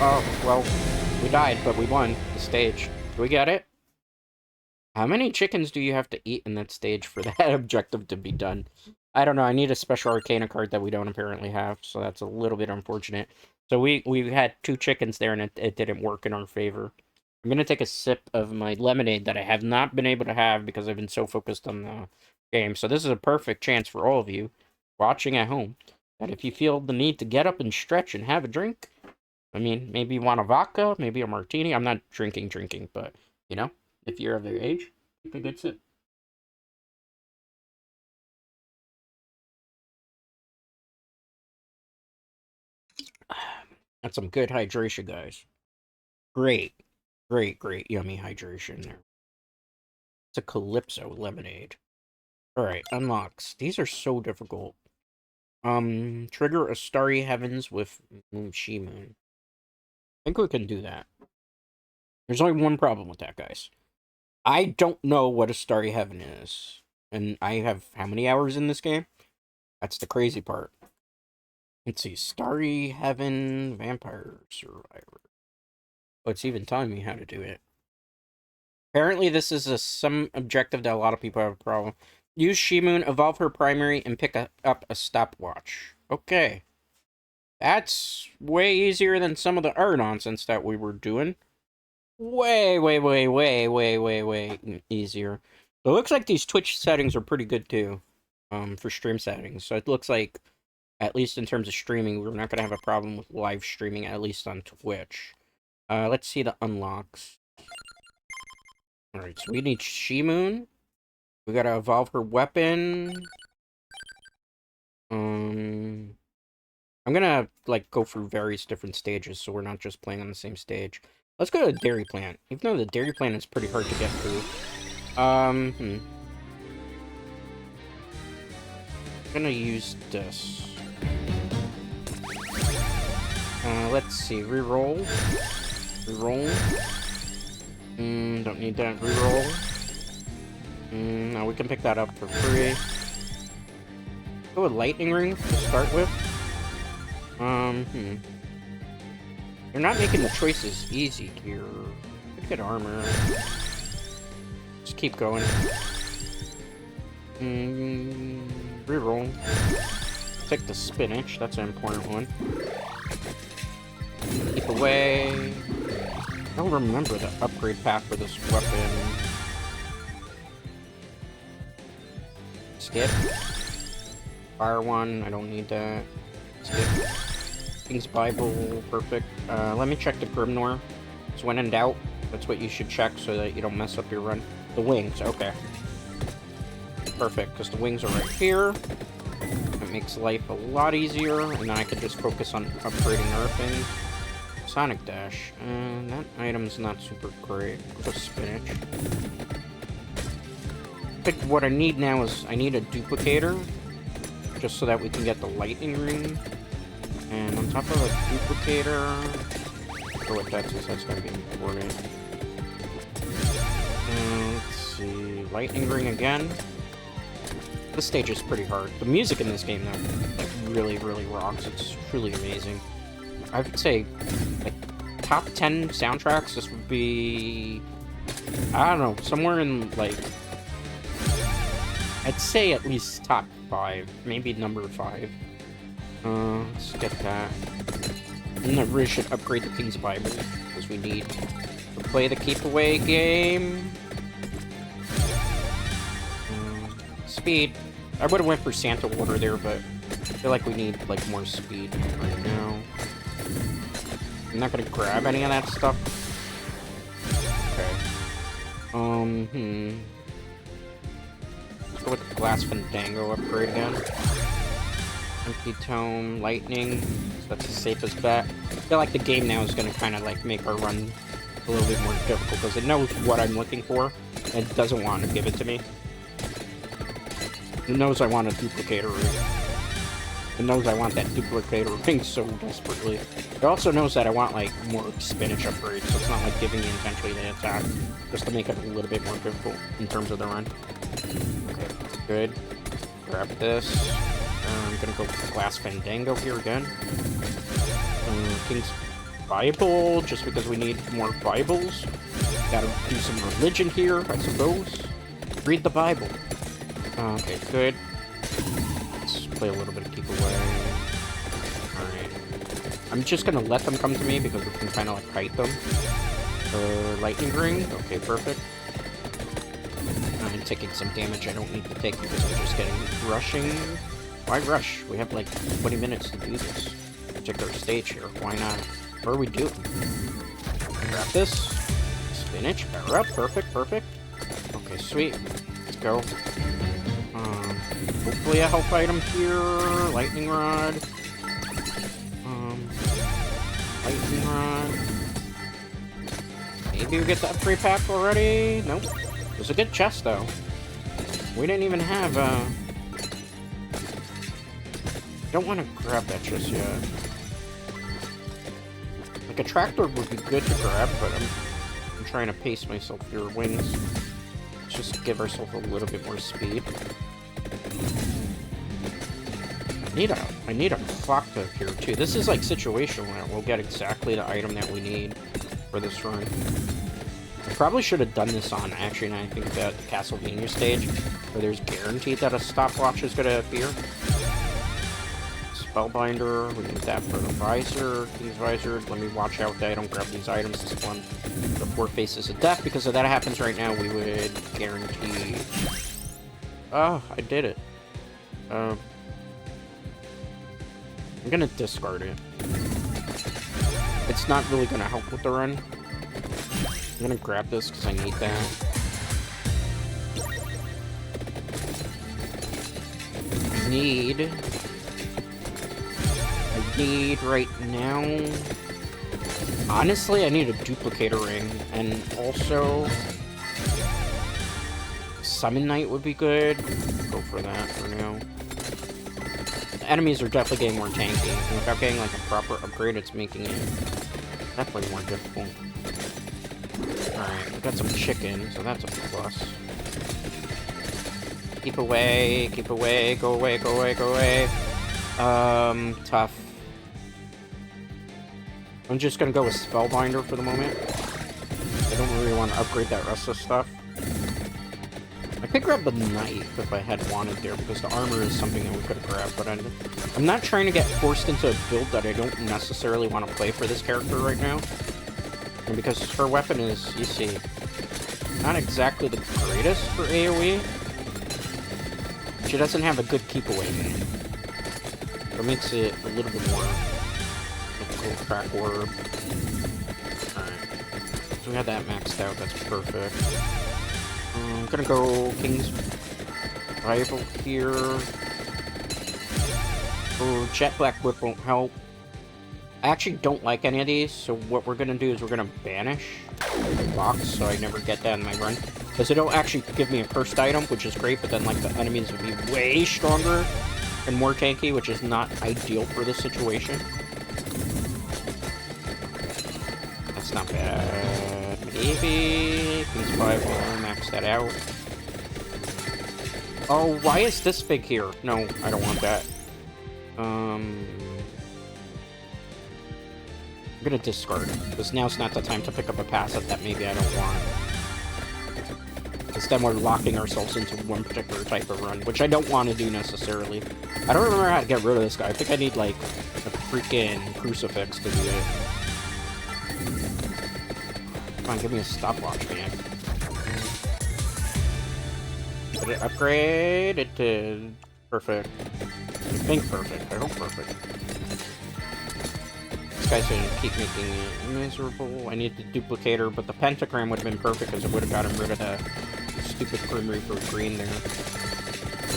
Oh, well, we died, but we won the stage. Do we get it? How many chickens do you have to eat in that stage for that objective to be done? I don't know. I need a special Arcana card that we don't apparently have, so that's a little bit unfortunate. So we had 2 chickens there, and it didn't work in our favor. I'm going to take a sip of my lemonade that I have not been able to have because I've been so focused on the game. So this is a perfect chance for all of you watching at home that if you feel the need to get up and stretch and have a drink, I mean, maybe you want a vodka, maybe a martini. I'm not drinking, but, you know, if you're of their age, take a good sip. That's some good hydration, guys. Great, yummy hydration there. It's a Calypso lemonade. Alright, unlocks. These are so difficult. Trigger a Starry Heavens with She-Moon. I think we can do that. There's only one problem with that, guys. I don't know what a Starry Heaven is. And I have how many hours in this game? That's the crazy part. Let's see. Starry Heaven Vampire Survivor. Oh, it's even telling me how to do it. Apparently this is some objective that a lot of people have a problem. Use She-Moon, evolve her primary, and pick up a stopwatch. Okay. That's way easier than some of the other nonsense that we were doing. Way easier. It looks like these Twitch settings are pretty good too. For stream settings. So it looks like, at least in terms of streaming, we're not going to have a problem with live streaming, at least on Twitch. Let's see the unlocks. Alright, so we need She-Moon. We gotta evolve her weapon. I'm gonna, like, go through various different stages, so we're not just playing on the same stage. Let's go to the Dairy Plant, even though the Dairy Plant is pretty hard to get through. I'm gonna use this. Let's see, reroll. Don't need that, reroll. No, we can pick that up for free. Go with Lightning Ring to start with. They're not making the choices easy here. Could get armor. Just keep going. Reroll. Take the spinach, that's an important one. Keep away. I don't remember the upgrade path for this weapon. Skip. Fire one, I don't need that. Skip. King's Bible, perfect. Let me check the Grimnor. So when in doubt, that's what you should check so that you don't mess up your run. The wings, okay. Perfect, because the wings are right here. It makes life a lot easier, and then I can just focus on upgrading other things. Sonic Dash. That item's not super great. Go spinach. I think what I need now is I need a duplicator, just so that we can get the lightning ring. And on top of a duplicator, go with that since that's going to be important. Let's see, lightning ring again. This stage is pretty hard. The music in this game, though, like, really rocks. It's truly amazing. I would say, like, top 10 soundtracks, this would be, I don't know, somewhere in, like, I'd say at least top 5, maybe number 5. Let's get that. And then we should upgrade the King's Bible, because we need We'll play the keep away game. Speed. I would have went for Santa order there, but I feel like we need like more speed right now. I'm not gonna grab any of that stuff. Okay. Let's go with the Glass Fandango upgrade again. Empty Tome, Lightning. So that's the safest bet. I feel like the game now is gonna kind of like make our run a little bit more difficult because it knows what I'm looking for and it doesn't want to give it to me. It knows I want a duplicator ring. It knows I want that duplicator ring so desperately. It also knows that I want like more spinach upgrades, so it's not like giving me intentionally the attack, just to make it a little bit more difficult in terms of the run. Okay, good. Grab this. I'm gonna go with the Glass Fandango here again. King's Bible, just because we need more Bibles. Gotta do some religion here, I suppose. Read the Bible. Okay, good. Let's play a little bit of keep away. Alright. I'm just gonna let them come to me because we can kind of like fight them. Lightning ring. Okay, perfect. I'm taking some damage I don't need to take because I'm just getting rushing. Why rush? We have like 20 minutes to do this particular stage here. Why not? What are we doing? Grab this. Spinach. Power up. Perfect, perfect. Okay, sweet. Let's go. Hopefully a health item here. Lightning rod. Lightning rod. Maybe we get the upgrade pack already? Nope. There's a good chest though. We didn't even have don't want to grab that just yet. Like a tractor would be good to grab, but I'm trying to pace myself here. Wings. Let's just give ourselves a little bit more speed. I need a clock to appear too. This is like situational where we'll get exactly the item that we need for this run. I probably should have done this on actually, and I think that the Castlevania stage, where there's guaranteed that a stopwatch is gonna appear. Spellbinder, we need that for the visor, King's Visor. Let me watch out that I don't grab these items. This one, the 4 Faces of Death, because if that happens right now, we would guarantee... Oh, I did it. I'm gonna discard it. It's not really gonna help with the run. I'm gonna grab this because I need that. I need right now... Honestly, I need a duplicator ring, and also... Summon Knight would be good. Go for that for now. The enemies are definitely getting more tanky, and without getting like a proper upgrade, it's making it definitely more difficult. Alright, we got some chicken, so that's a plus. Keep away, go away, go away, go away. Tough. I'm just gonna go with Spellbinder for the moment. I don't really want to upgrade that rest of stuff. I could grab the knife if I had wanted there, because the armor is something that we could have grabbed, but I'm not trying to get forced into a build that I don't necessarily want to play for this character right now. And because her weapon is, you see, not exactly the greatest for AoE. She doesn't have a good keep away game. That makes it a little bit more difficult to crack orb. Alright. So we had that maxed out, that's perfect. I'm gonna go King's Rival here. Oh, Jet Black Whip won't help. I actually don't like any of these, so what we're gonna do is we're gonna banish the box so I never get that in my run. Because it'll actually give me a cursed item, which is great, but then like the enemies would be way stronger and more tanky, which is not ideal for this situation. That's not bad. Maybe King's Bible, max that out. Oh, why is this big here? No, I don't want that. I'm gonna discard it, because now's not the time to pick up a passive that maybe I don't want. Because then we're locking ourselves into one particular type of run, which I don't want to do necessarily. I don't remember how to get rid of this guy. I think I need, like, a freaking crucifix to do it. Come on, give me a stopwatch, man. Did it upgrade? It did. Perfect. I think perfect. I hope perfect. This guy's gonna keep making it miserable. I need the duplicator, but the pentagram would have been perfect because it would have gotten rid of the stupid Grim Reaper green there.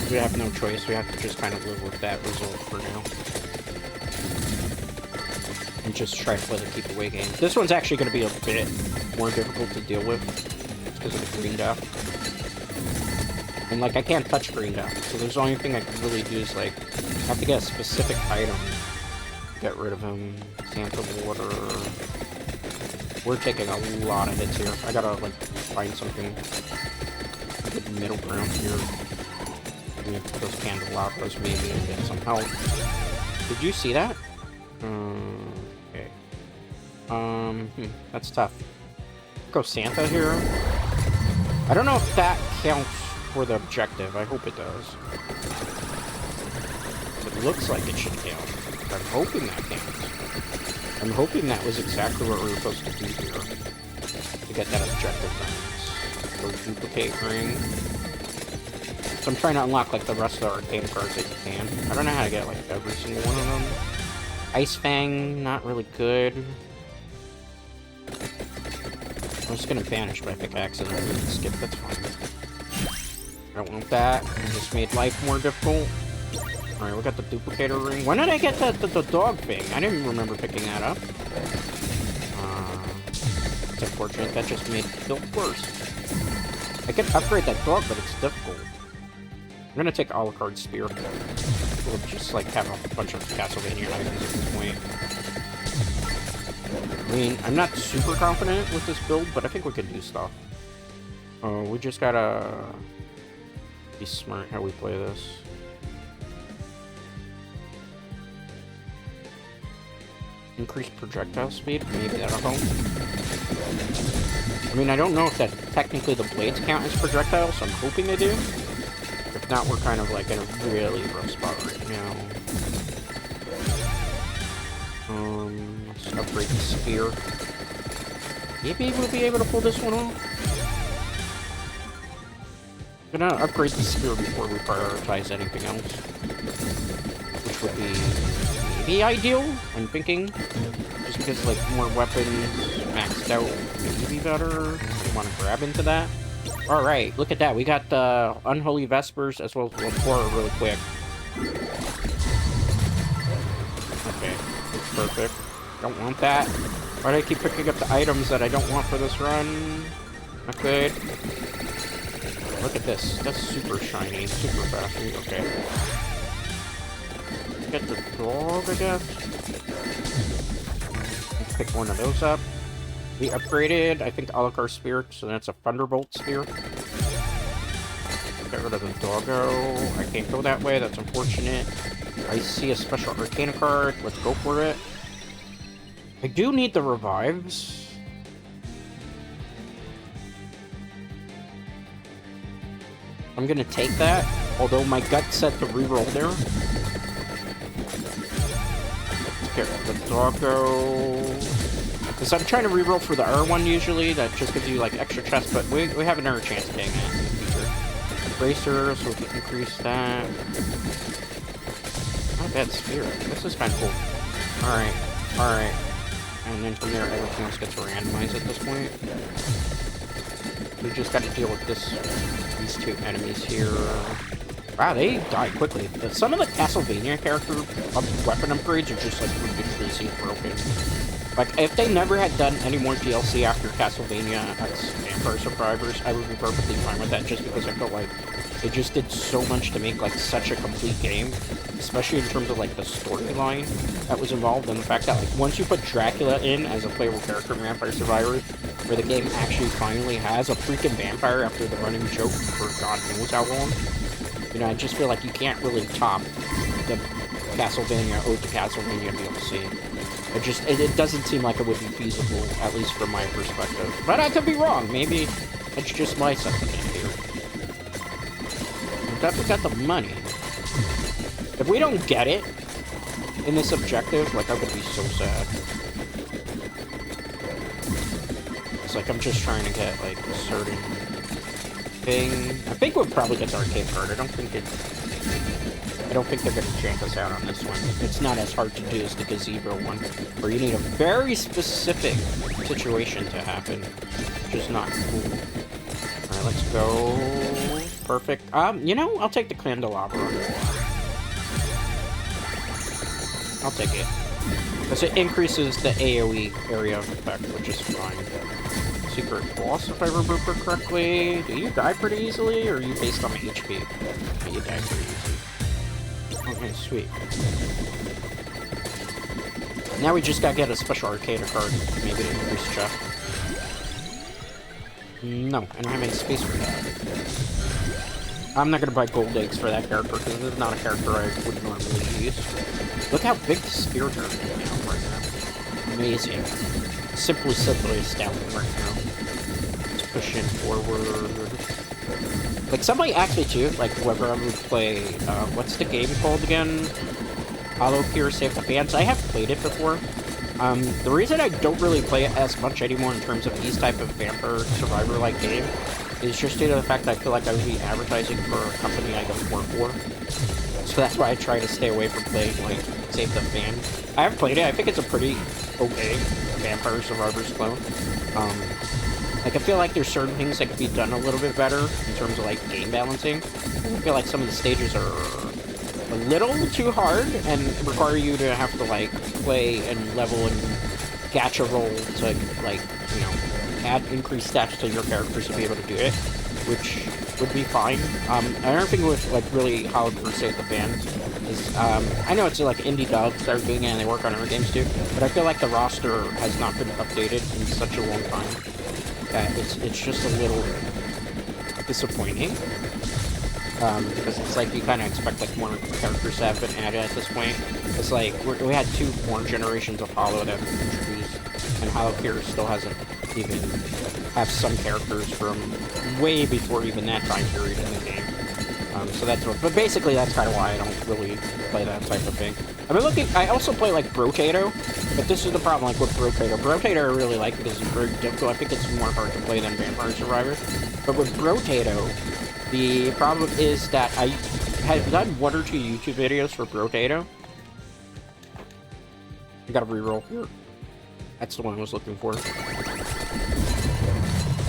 We have no choice. We have to just kind of live with that result for now. And just try to play the keep away game. This one's actually going to be a bit more difficult to deal with because of the green death. And like I can't touch green death, so there's the only thing I can really do is like I have to get a specific item. Get rid of him. Santa water. We're taking a lot of hits here. I gotta like find something good middle ground here. Maybe put those candelabras maybe and get some help. Did you see that? Okay. That's tough. Go Santa here. I don't know if that counts for the objective. I hope it does. It looks like it should count. I'm hoping that counts. I'm hoping that was exactly what we were supposed to do here. To get that objective done. Go duplicate ring. So I'm trying to unlock like the rest of the Arcana cards that you can. I don't know how to get like every single one of them. Ice Fang, not really good. I was gonna banish, but I think I accidentally skipped. That's fine. I don't want that. I just made life more difficult. Alright, we got the duplicator ring. When did I get the dog thing? I didn't remember picking that up. It's unfortunate. That just made it feel worse. I can upgrade that dog, but it's difficult. I'm gonna take Alucard Spear. We'll just like have a bunch of Castlevania items at this point. I mean, I'm not super confident with this build, but I think we can do stuff. We just gotta be smart how we play this. Increase projectile speed? Maybe that'll help. I mean, I don't know if that technically the blades count as projectiles, so I'm hoping they do. If not, we're kind of like in a really rough spot right now. Let's upgrade the spear. Maybe we'll be able to pull this one off. I'm gonna upgrade the spear before we prioritize anything else. Which would be maybe ideal, I'm thinking. Just because like more weapons maxed out maybe better. I want to grab into that. Alright, look at that. We got the Unholy Vespers as well as Lepora really quick. Okay, perfect. Don't want that. Why do I keep picking up the items that I don't want for this run? Not good. Look at this. That's super shiny, super fast. Okay. Get the dog, I guess. Let's pick one of those up. We upgraded, I think, Alucard Spear, so that's a Thunderbolt Spear. Get rid of the doggo. I can't go that way, that's unfortunate. I see a special Arcana card. Let's go for it. I do need the revives. I'm gonna take that, although my gut said to reroll there. Let's get rid of the doggo. Because I'm trying to reroll for the R1 usually, that just gives you like extra chests, but we have another chance of getting that in the future. Bracer, so we can increase that. Not a bad spear. This is kind of cool. Alright, alright. And then from there, everything else gets randomized at this point. We just got to deal with these two enemies here. Wow, they die quickly. Some of the Castlevania character weapon upgrades are just like ridiculously broken. Like, if they never had done any more DLC after Castlevania X Vampire Survivors, I would be perfectly fine with that, just because I felt like they just did so much to make, like, such a complete game, especially in terms of, like, the storyline that was involved, and the fact that, like, once you put Dracula in as a playable character in Vampire Survivors, where the game actually finally has a freaking vampire after the running joke for God knows how long, you know, I just feel like you can't really top the Castlevania Ode to Castlevania DLC. It doesn't seem like it would be feasible, at least from my perspective. But I could be wrong. Maybe it's just my sentiment here. We definitely got the money. If we don't get it in this objective, like, I would be so sad. because like I'm just trying to get like a certain thing. I think we'll probably get the arcade card. I don't think they're gonna jank us out on this one. It's not as hard to do as the gazebo one, where you need a very specific situation to happen, which is not cool. Alright, let's go. Perfect. You know, I'll take the candelabra. I'll take it. Because it increases the AoE area of effect, which is fine. Secret boss, if I remember correctly. Do you die pretty easily, or are you based on HP? Oh, you die pretty easily. Okay, sweet. Now we just gotta get a special arcade card, maybe to increase chest. No, I don't have any space for that. I'm not gonna buy gold eggs for that character, because this is not a character I would normally use. Look how big the spear turret is now right now. Amazing. Simply astounding right now. Let's push in forward. Like, somebody actually, too, like, whoever I would play, what's the game called again? Hollow Cure Save the Fans. I have played it before. The reason I don't really play it as much anymore in terms of these type of vampire survivor-like game is just due to the fact that I feel like I would be advertising for a company I don't work for. So that's why I try to stay away from playing, like, Save the Fan. I have played it. I think it's a pretty okay Vampire Survivors clone. Like, I feel like there's certain things that could be done a little bit better in terms of, like, game balancing. I feel like some of the stages are a little too hard and require you to have to, like, play and level and gacha roll to, like, you know, add increased stats to your characters to be able to do it, which would be fine. Another thing with, like, really how to Save the Fans is, I know it's, like, indie devs that are doing it and they work on other games too, but I feel like the roster has not been updated in such a long time that it's just a little disappointing. Because it's like you kind of expect like more characters to have been added at this point. It's like we had 2 more generations of Hollow that have been introduced, and Hollow Cure still hasn't even have some characters from way before even that time period in the game. So that's what, but basically that's kind of why I don't really play that type of thing. I've been looking. I also play like Brotato, but this is the problem. Like with Brotato, I really like because it's very difficult. I think it's more hard to play than Vampire Survivor. But with Brotato, the problem is that I have done 1 or 2 YouTube videos for Brotato. I gotta reroll here. That's the one I was looking for.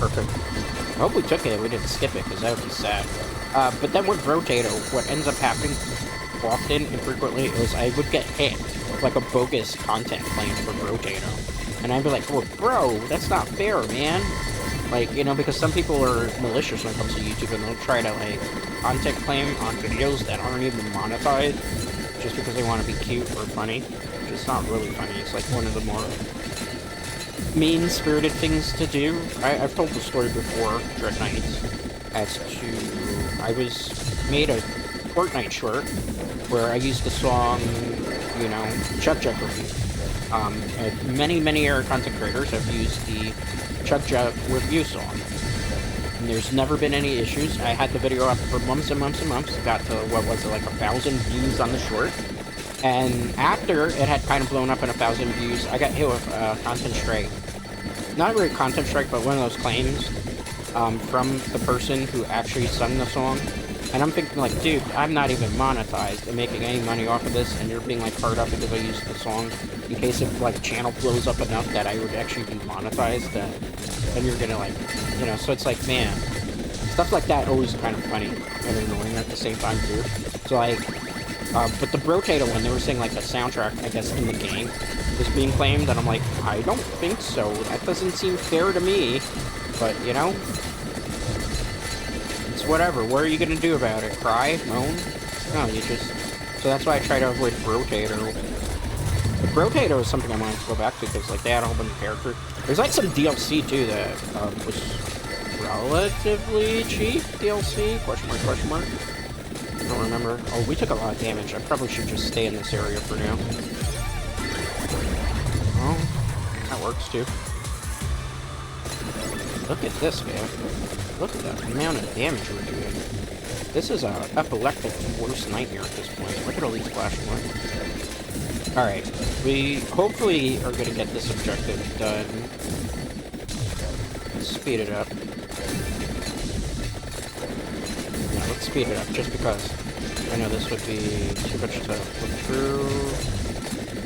Perfect. I hope we took it and we didn't skip it, because that would be sad. But then with Brotato, what ends up happening often and frequently is I would get hit with like a bogus content claim for Brotato. And I'd be like, well, bro, that's not fair, man. Like, you know, because some people are malicious when it comes to YouTube, and they'll try to, like, content claim on videos that aren't even monetized just because they want to be cute or funny. It's not really funny. It's, like, one of the more mean-spirited things to do. I've told the story before, Dread Nights, as to... I made a Fortnite short where I used the song, you know, Chug Jug Review. And many other content creators have used the Chug Jug review song. And there's never been any issues. I had the video up for months and months and months. Got to, what was it, like 1,000 views on the short. And after it had kind of blown up in 1,000 views, I got hit with content strike. Not really content strike, but one of those claims from the person who actually sung the song. And I'm thinking, like, dude, I'm not even monetized and making any money off of this, and you're being, like, hard up because I used the song in case if, like, channel blows up enough that I would actually be monetized, then you're gonna, like, you know, so it's like, man, stuff like that always kind of funny and annoying at the same time, too. So, like, but the Brotato one, they were saying, like, the soundtrack, I guess, in the game was being claimed, and I'm like, I don't think so. That doesn't seem fair to me, but, you know... whatever. What are you gonna do about it? Cry? Moan? No, you just... So that's why I try to avoid Brotato. But Brotato is something I wanted to go back to, because, like, they had a whole bunch of characters. There's, like, some DLC, too, that was relatively cheap DLC? Question mark, question mark? I don't remember. Oh, we took a lot of damage. I probably should just stay in this area for now. Oh, that works, too. Look at this, man. Look at the amount of damage we're doing. This is a epileptic worst nightmare at this point. Look at all these flashing lights. Alright, we hopefully are going to get this objective done let's speed it up. Yeah, let's speed it up, just because I know this would be too much to look through.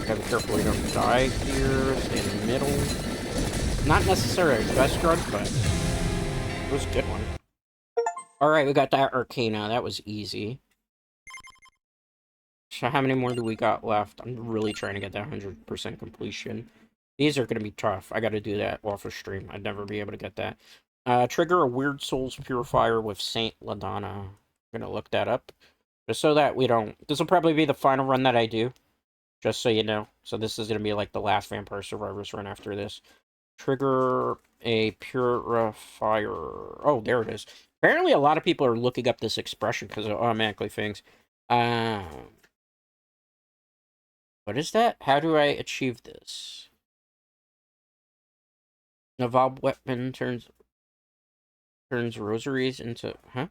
Gotta be careful we don't die here. Stay in the middle. Not necessarily the best run, but it was a good one. Alright, we got that Arcana. That was easy. So how many more do we got left? I'm really trying to get that 100% completion. These are going to be tough. I got to do that off of stream. I'd never be able to get that. Trigger a Weird Souls Purifier with Saint Ladonna. I'm going to look that up. Just so that we don't... This will probably be the final run that I do. Just so you know. So this is going to be like the last Vampire Survivors run after this. Trigger a Purifier. Oh, there it is. Apparently a lot of people are looking up this expression because it automatically things. What is that? How do I achieve this? Evolved weapon turns rosaries into... Huh?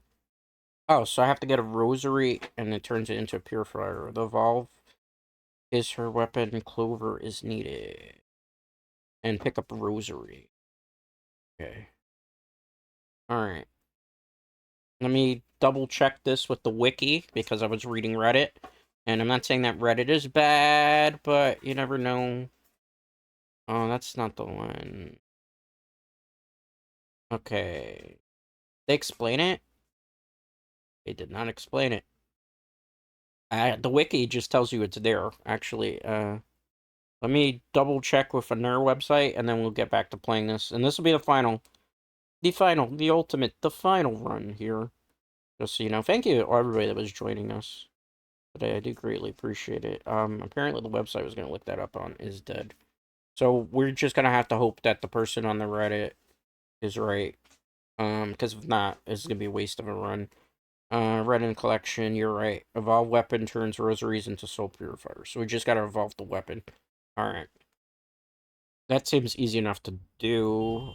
Oh, so I have to get a rosary and it turns it into a purifier. The evolve is her weapon. Clover is needed. And pick up a rosary. Okay. Alright. Let me double check this with the wiki because I was reading Reddit. And I'm not saying that Reddit is bad, but you never know. Oh, that's not the one. Okay. They explain it? They did not explain it. The wiki just tells you it's there, actually. Let me double check with another website, and then we'll get back to playing this. And this will be the final. The ultimate, the final run here. Just so you know. Thank you to everybody that was joining us today. I do greatly appreciate it. Apparently the website I was going to look that up on is dead. So we're just going to have to hope that the person on the Reddit is right. Because if not, it's going to be a waste of a run. Reddit collection, you're right. Evolve weapon turns rosaries into soul purifiers. So we just got to evolve the weapon. Alright. That seems easy enough to do.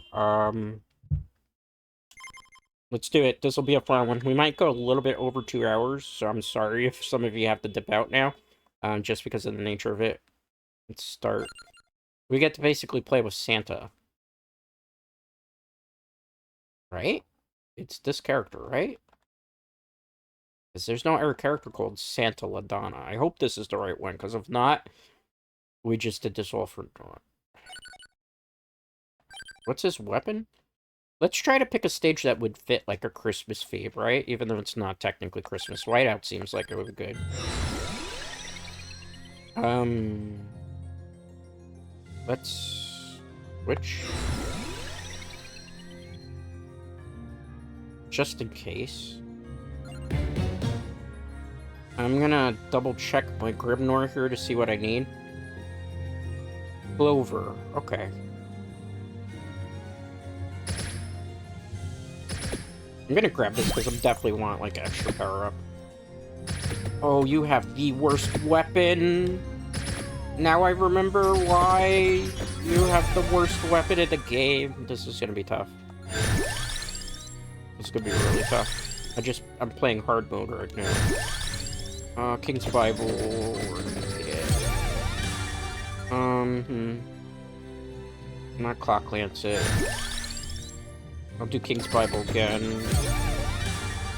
Let's do it. This will be a fun one. We might go a little bit over 2 hours, so I'm sorry if some of you have to dip out now. Just because of the nature of it. Let's start. We get to basically play with Santa. Right? It's this character, right? Because there's no other character called Santa Ladonna. I hope this is the right one, because if not, we just did this all for... What's his weapon? Let's try to pick a stage that would fit like a Christmas theme, right? Even though it's not technically Christmas. Whiteout seems like it would be good. Let's switch. Just in case. I'm gonna double check my Grimnor here to see what I need. Clover. Okay. I'm gonna grab this because I definitely want like extra power up. Oh, you have the worst weapon. Now I remember why you have the worst weapon in the game. This is gonna be tough. This is gonna be really tough. I'm playing hard mode right now. King's Bible. Not Clock Lance it. I'll do King's Bible again.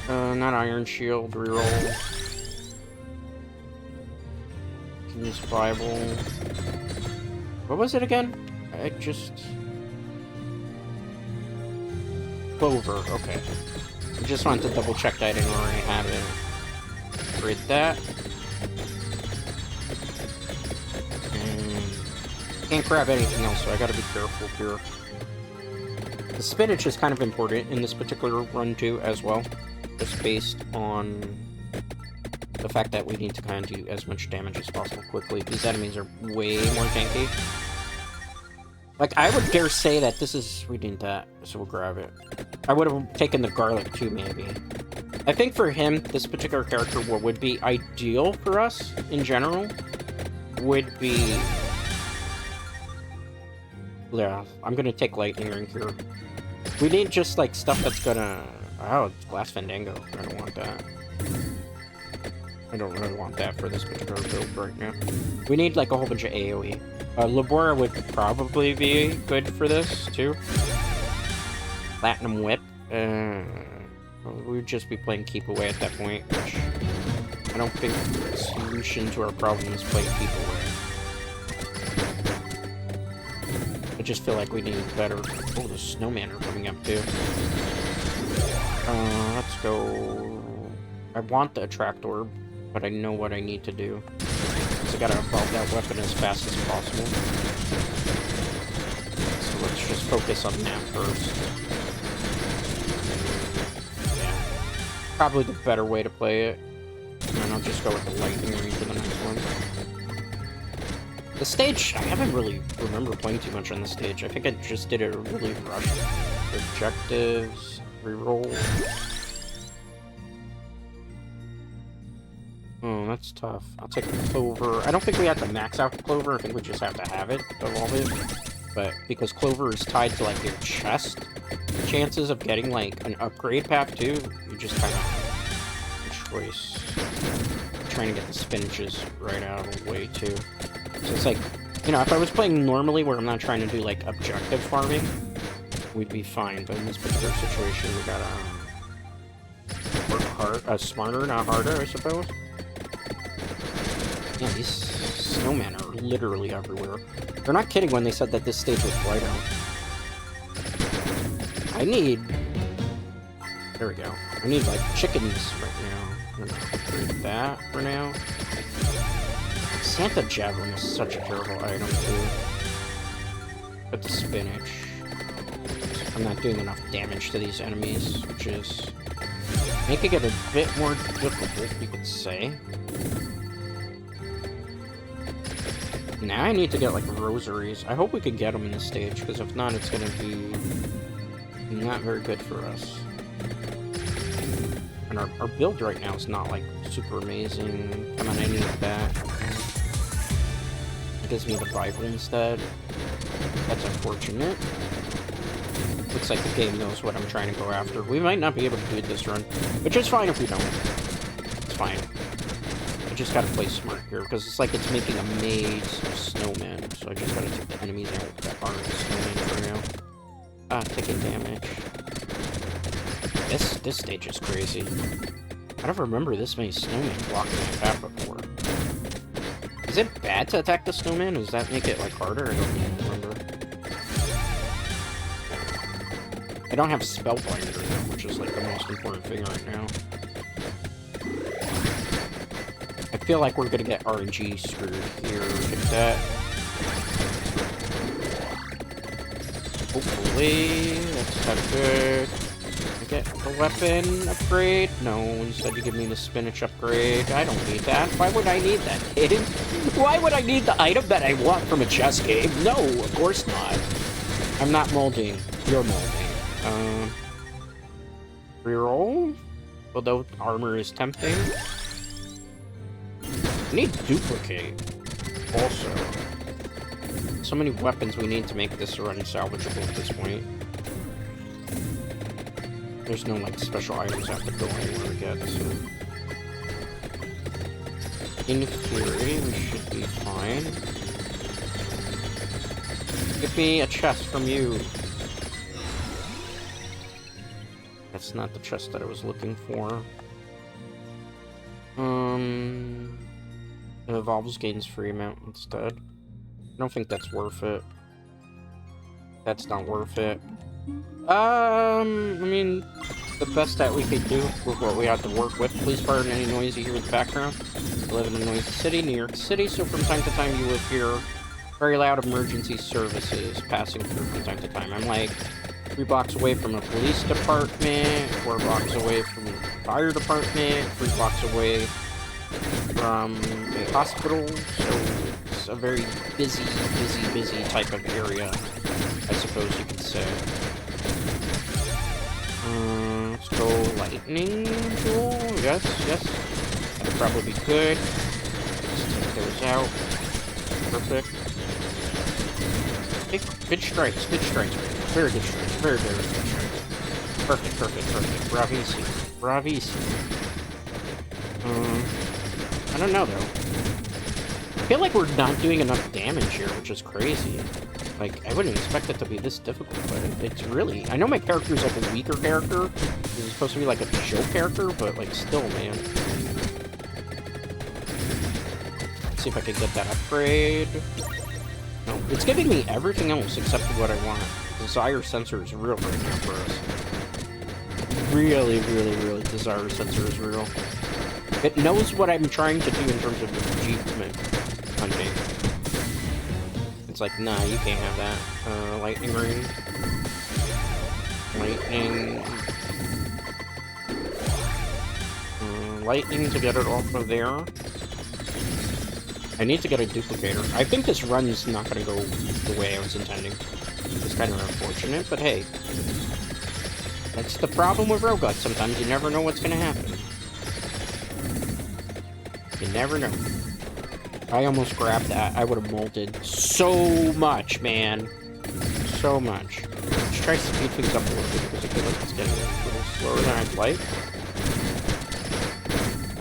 Not Iron Shield, reroll. King's Bible. What was it again? Clover, okay. I just wanted to double check that I didn't already have it. Read that. And can't grab anything else, so I gotta be careful here. The spinach is kind of important in this particular run too, as well. Just based on the fact that we need to kind of do as much damage as possible quickly. These enemies are way more tanky. Like, I would dare say that this is... We need that, so we'll grab it. I would have taken the garlic too, maybe. I think for him, this particular character, what would be ideal for us, in general, would be... Yeah, I'm gonna take Lightning Ring here. We need just, like, stuff that's gonna... Oh, it's Glass Fandango. I don't want that. I don't really want that for this particular build right now. We need, like, a whole bunch of AoE. Labora would probably be good for this, too. Platinum Whip. We would just be playing Keep Away at that point, which I don't think the solution to our problem is playing Keep Away. I just feel like we need better... Oh, the snowmen are coming up too. Let's go... I want the Attract Orb, but I know what I need to do. So I gotta evolve that weapon as fast as possible. So let's just focus on that first. Yeah. Probably the better way to play it. And I'll just go with the lightning ring for the next one. The stage, I haven't really remember playing too much on the stage. I think I just did it really rushed. Objectives, reroll. Oh, that's tough. I'll take the Clover. I don't think we have to max out the Clover. I think we just have to have it, evolve it. But because Clover is tied to, like, your chest, the chances of getting, like, an upgrade path, too, you just kind of have a choice. I'm trying to get the spinaches right out of the way, too. So it's like, you know, if I was playing normally where I'm not trying to do, like, objective farming, we'd be fine. But in this particular situation, we gotta work hard, smarter, not harder, I suppose. Yeah, these snowmen are literally everywhere. They're not kidding when they said that this stage was white out. I need... There we go. I need, like, chickens right now. I'm gonna upgrade that for now. Santa Javelin is such a terrible item, too. But the spinach. I'm not doing enough damage to these enemies, which is making it a bit more difficult, you could say. Now I need to get, like, rosaries. I hope we can get them in this stage, because if not, it's gonna be not very good for us. And our build right now is not, like, super amazing. Come on, I need that. It gives me the Bible instead. That's unfortunate. Looks like the game knows what I'm trying to go after. We might not be able to do this run, which is fine if we don't. It's fine. I just gotta play smart here, because it's like it's making a maze of snowmen, so I just gotta take the enemies out that aren't snowmen for now. Ah, taking damage. This stage is crazy. I don't remember this many snowmen blocking my path before. Is it bad to attack the snowman? Does that make it, like, harder? I don't even remember. I don't have Spellbinder, which is, like, the most important thing right now. I feel like we're gonna get RNG screwed here. Get that. Hopefully, that's kind of good. Get the weapon upgrade? No, instead you give me the spinach upgrade. I don't need that. Why would I need that, kid? Why would I need the item that I want from a chess game? No, of course not. I'm not molding. You're molding. Reroll? Although armor is tempting. I need duplicate. Also. So many weapons we need to make this run salvageable at this point. There's no, like, special items I have to go anywhere to get, so... In theory, we should be fine. Give me a chest from you. That's not the chest that I was looking for. It evolves gains free amount instead. I don't think that's worth it. That's not worth it. I mean, the best that we could do with what we had to work with. Please pardon any noise you hear in the background. I live in a noisy city, New York City, so from time to time you will hear very loud emergency services passing through from time to time. I'm like 3 blocks away from a police department, 4 blocks away from a fire department, 3 blocks away from a hospital, so it's a very busy type of area, I suppose you could say. Let's go lightning tool. Yes. That'll probably be good. Let's take those out. Perfect. Okay, good strikes. Very good strikes. Very good strikes. Perfect. Bravissimo. I don't know, though. I feel like we're not doing enough damage here, which is crazy. Like, I wouldn't expect it to be this difficult, but it's really... I know my character's like a weaker character. He's supposed to be like a chill character, but like, still, man. Let's see if I can get that upgrade. No, it's giving me everything else except for what I want. Desire sensor is real right now for us. Really, really, really, desire sensor is real. It knows what I'm trying to do in terms of achievement hunting. It's like, nah, you can't have that. Lightning ring. Lightning. Lightning to get it off of there. I need to get a duplicator. I think this run's not gonna go the way I was intending. It's kind of unfortunate, but hey. That's the problem with roguelikes. Sometimes you never know what's gonna happen. You never know. I almost grabbed that. I would have molded so much, man. So much. Let's try to speed things up a little bit because I feel like it's getting a little slower than I'd like.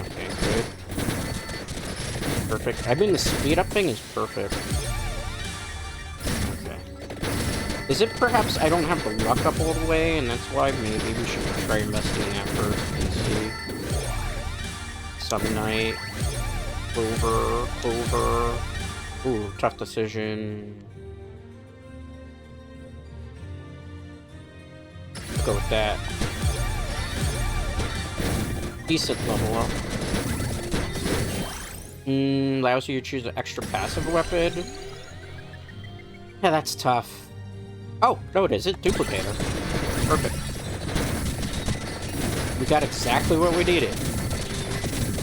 Okay, good. Perfect. I mean, the speed up thing is perfect. Okay. Is it perhaps I don't have the luck up all the way, and that's why maybe we should try investing in that first and see. Summon Knight. Clover. Ooh, tough decision. Let's go with that. Decent level up. Allows you to choose an extra passive weapon. Yeah, that's tough. Oh, no it isn't. Duplicator. Perfect. We got exactly what we needed.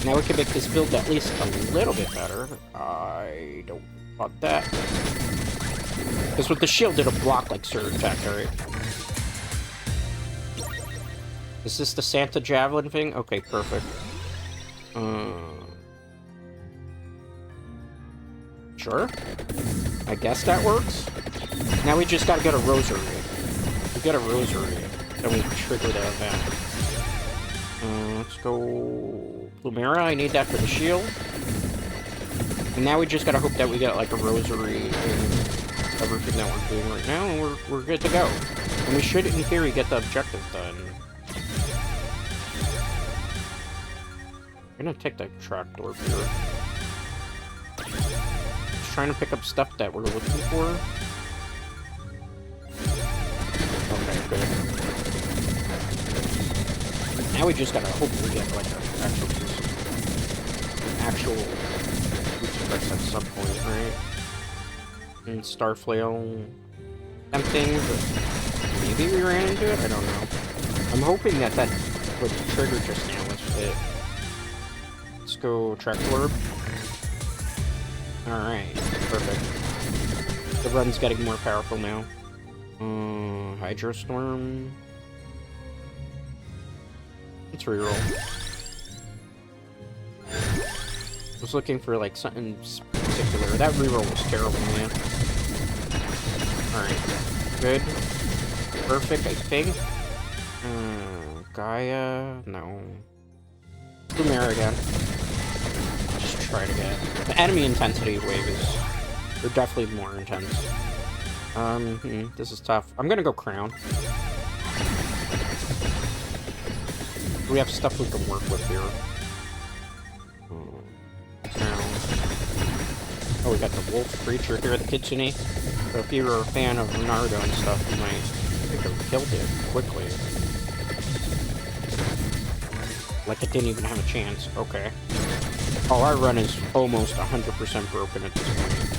Now we can make this build at least a little bit better. I don't want that. Because with the shield, it'll block like certain attack, right? Is this the Santa Javelin thing? Okay, perfect. Sure. I guess that works. Now we just gotta get a rosary. We get a rosary, then we trigger that event. Let's go... Plumera, I need that for the shield. And now we just gotta hope that we get, like, a rosary in everything that we're doing right now, and we're good to go. And we should, in theory, get the objective done. I'm gonna take the trapdoor here. Just trying to pick up stuff that we're looking for. Okay, good. Now we just gotta hopefully get like an actual crucifix at some point, right? And Starflail tempting, but maybe we ran into it? I don't know. I'm hoping that what triggered just now was it. Let's go track orb. Alright, perfect. The run's getting more powerful now. Hydrostorm. Let's reroll. I was looking for like something particular. That reroll was terrible, man. Alright. Good. Perfect, I think. Gaia? No. Plumera again. Just try to get... The enemy intensity wave is... They're definitely more intense. This is tough. I'm gonna go Crown. We have stuff we can work with here. Crown. Oh, we got the wolf creature here, the Kitsune. So if you're a fan of Leonardo and stuff, you might think have killed it quickly. Like it didn't even have a chance. Okay. Oh, our run is almost 100% broken at this point.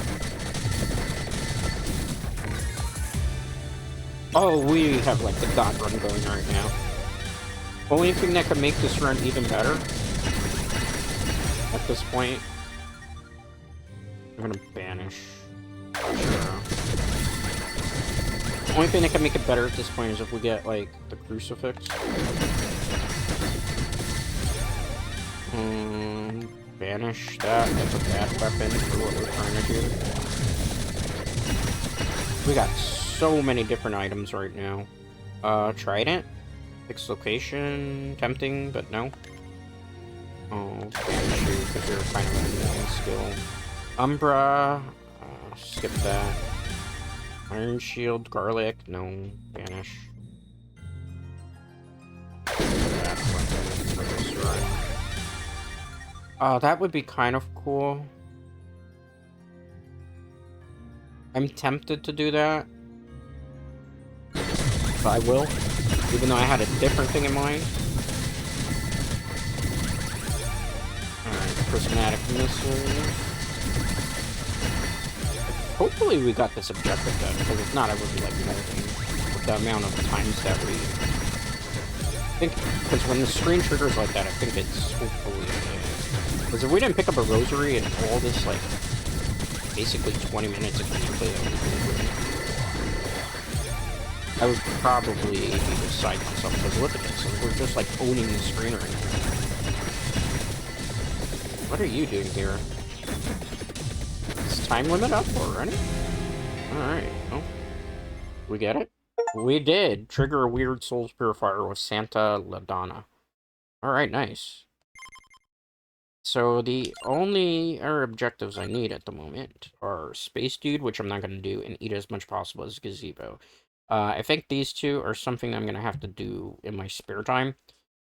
Oh, we have like the God run going right now. Only thing that could make this run even better at this point. I'm gonna banish. Sure. The only thing that can make it better at this point is if we get like the crucifix. Banish that. That's a bad weapon for what we're trying to do. We got so many different items right now. Trident. Fixed location. Tempting, but no. Oh, banish you because you're kind of a annoying skill. Umbra. Skip that. Iron Shield, Garlic, no, Banish. Oh, that would be kind of cool. I'm tempted to do that. But I will, even though I had a different thing in mind. Alright, prismatic missile. Hopefully we got this objective done, because if not, I would be like melting with the amount of times that we... I think, because when the screen triggers like that, I think it's hopefully... Because if we didn't pick up a rosary and all this, like, basically 20 minutes of gameplay that we did, I would probably be beside myself, because look at this, we're just, like, owning the screen right now. What are you doing here? Is time limit up already? Alright, well, we get it? We did! Trigger a weird Souls Purifier with Santa Ladonna. Alright, nice. So the only objectives I need at the moment are Space Dude, which I'm not going to do, and eat as much possible as Gazebo. I think these two are something I'm going to have to do in my spare time.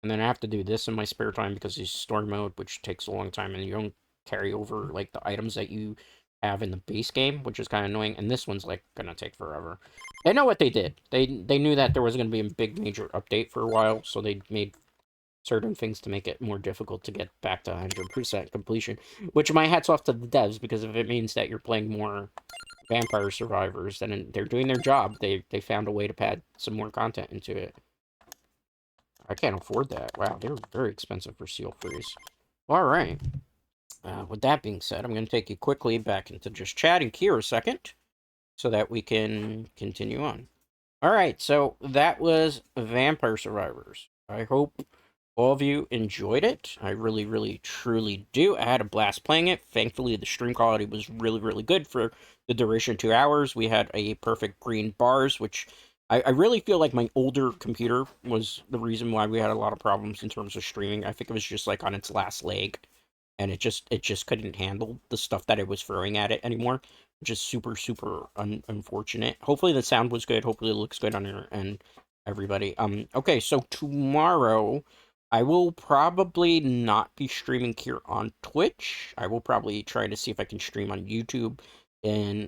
And then I have to do this in my spare time because it's story mode, which takes a long time, and you don't carry over, like, the items that you have in the base game, which is kind of annoying. And this one's, like, going to take forever. They know what they did. They knew that there was going to be a big major update for a while, so they made certain things to make it more difficult to get back to 100% completion. Which, my hat's off to the devs, because if it means that you're playing more Vampire Survivors, then they're doing their job. They found a way to add some more content into it. I can't afford that. Wow, they're very expensive for Seal Freeze. Alright. With that being said, I'm going to take you quickly back into just chatting here a second, so that we can continue on. Alright, so that was Vampire Survivors. I hope all of you enjoyed it. I really, really, truly do. I had a blast playing it. Thankfully, the stream quality was really, really good for the duration of 2 hours. We had a perfect green bars, which I really feel like my older computer was the reason why we had a lot of problems in terms of streaming. I think it was just like on its last leg, and it just couldn't handle the stuff that it was throwing at it anymore, which is super, super unfortunate. Hopefully the sound was good. Hopefully it looks good on your end, everybody. Okay, so tomorrow I will probably not be streaming here on Twitch. I will probably try to see if I can stream on YouTube,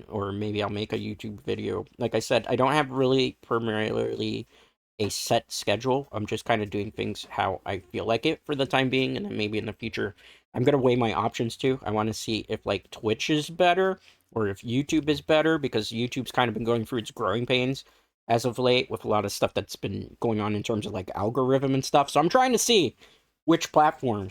or maybe I'll make a YouTube video. Like I said, I don't have really primarily a set schedule. I'm just kind of doing things how I feel like it for the time being, and then maybe in the future I'm going to weigh my options too. I want to see if, like, Twitch is better or if YouTube is better, because YouTube's kind of been going through its growing pains as of late with a lot of stuff that's been going on in terms of, like, algorithm and stuff. So I'm trying to see which platform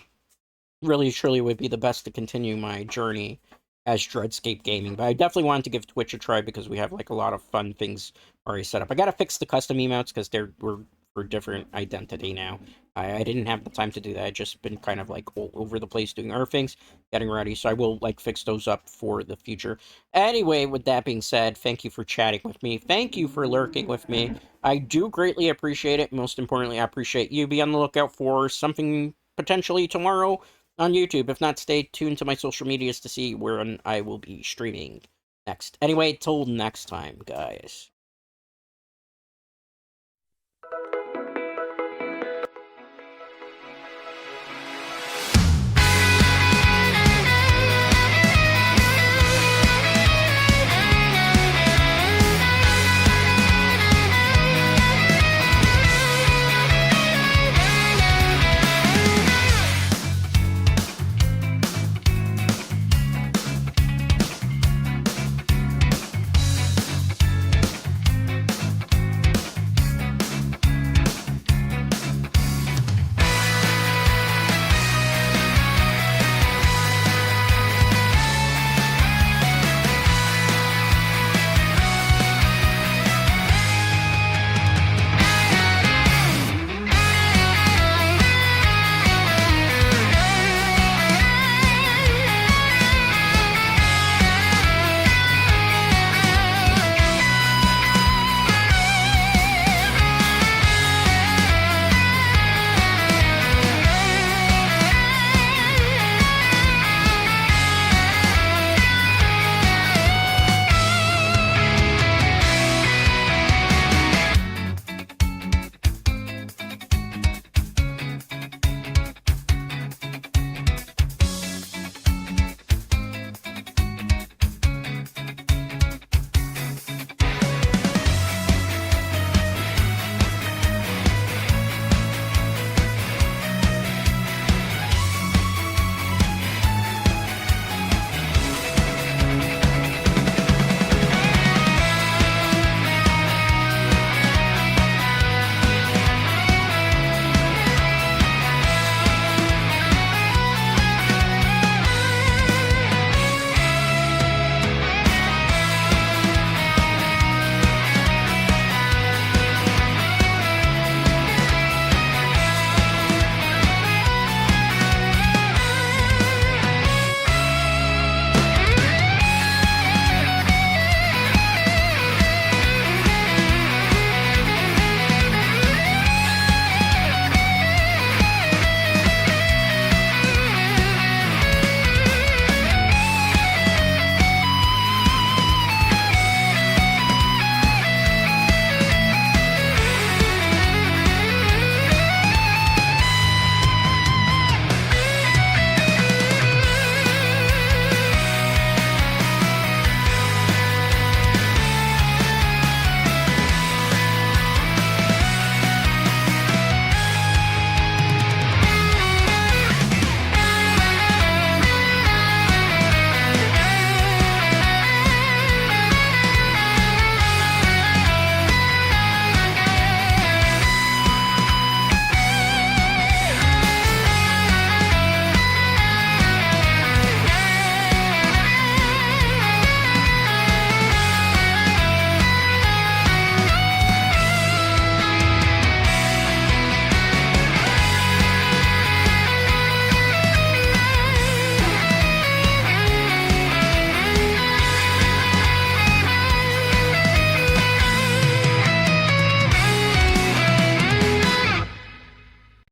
really truly would be the best to continue my journey as Dreadscape Gaming. But I definitely wanted to give Twitch a try because we have, like, a lot of fun things already set up. I gotta fix the custom emotes because we're for different identity now. I didn't have the time to do that. I just been kind of, like, all over the place doing other things, getting ready. So I will, like, fix those up for the future. Anyway, with that being said, thank you for chatting with me. Thank you for lurking with me. I do greatly appreciate it. Most importantly, I appreciate you. Be on the lookout for something potentially tomorrow on YouTube. If not, stay tuned to my social medias to see where I will be streaming next. Anyway, till next time, guys.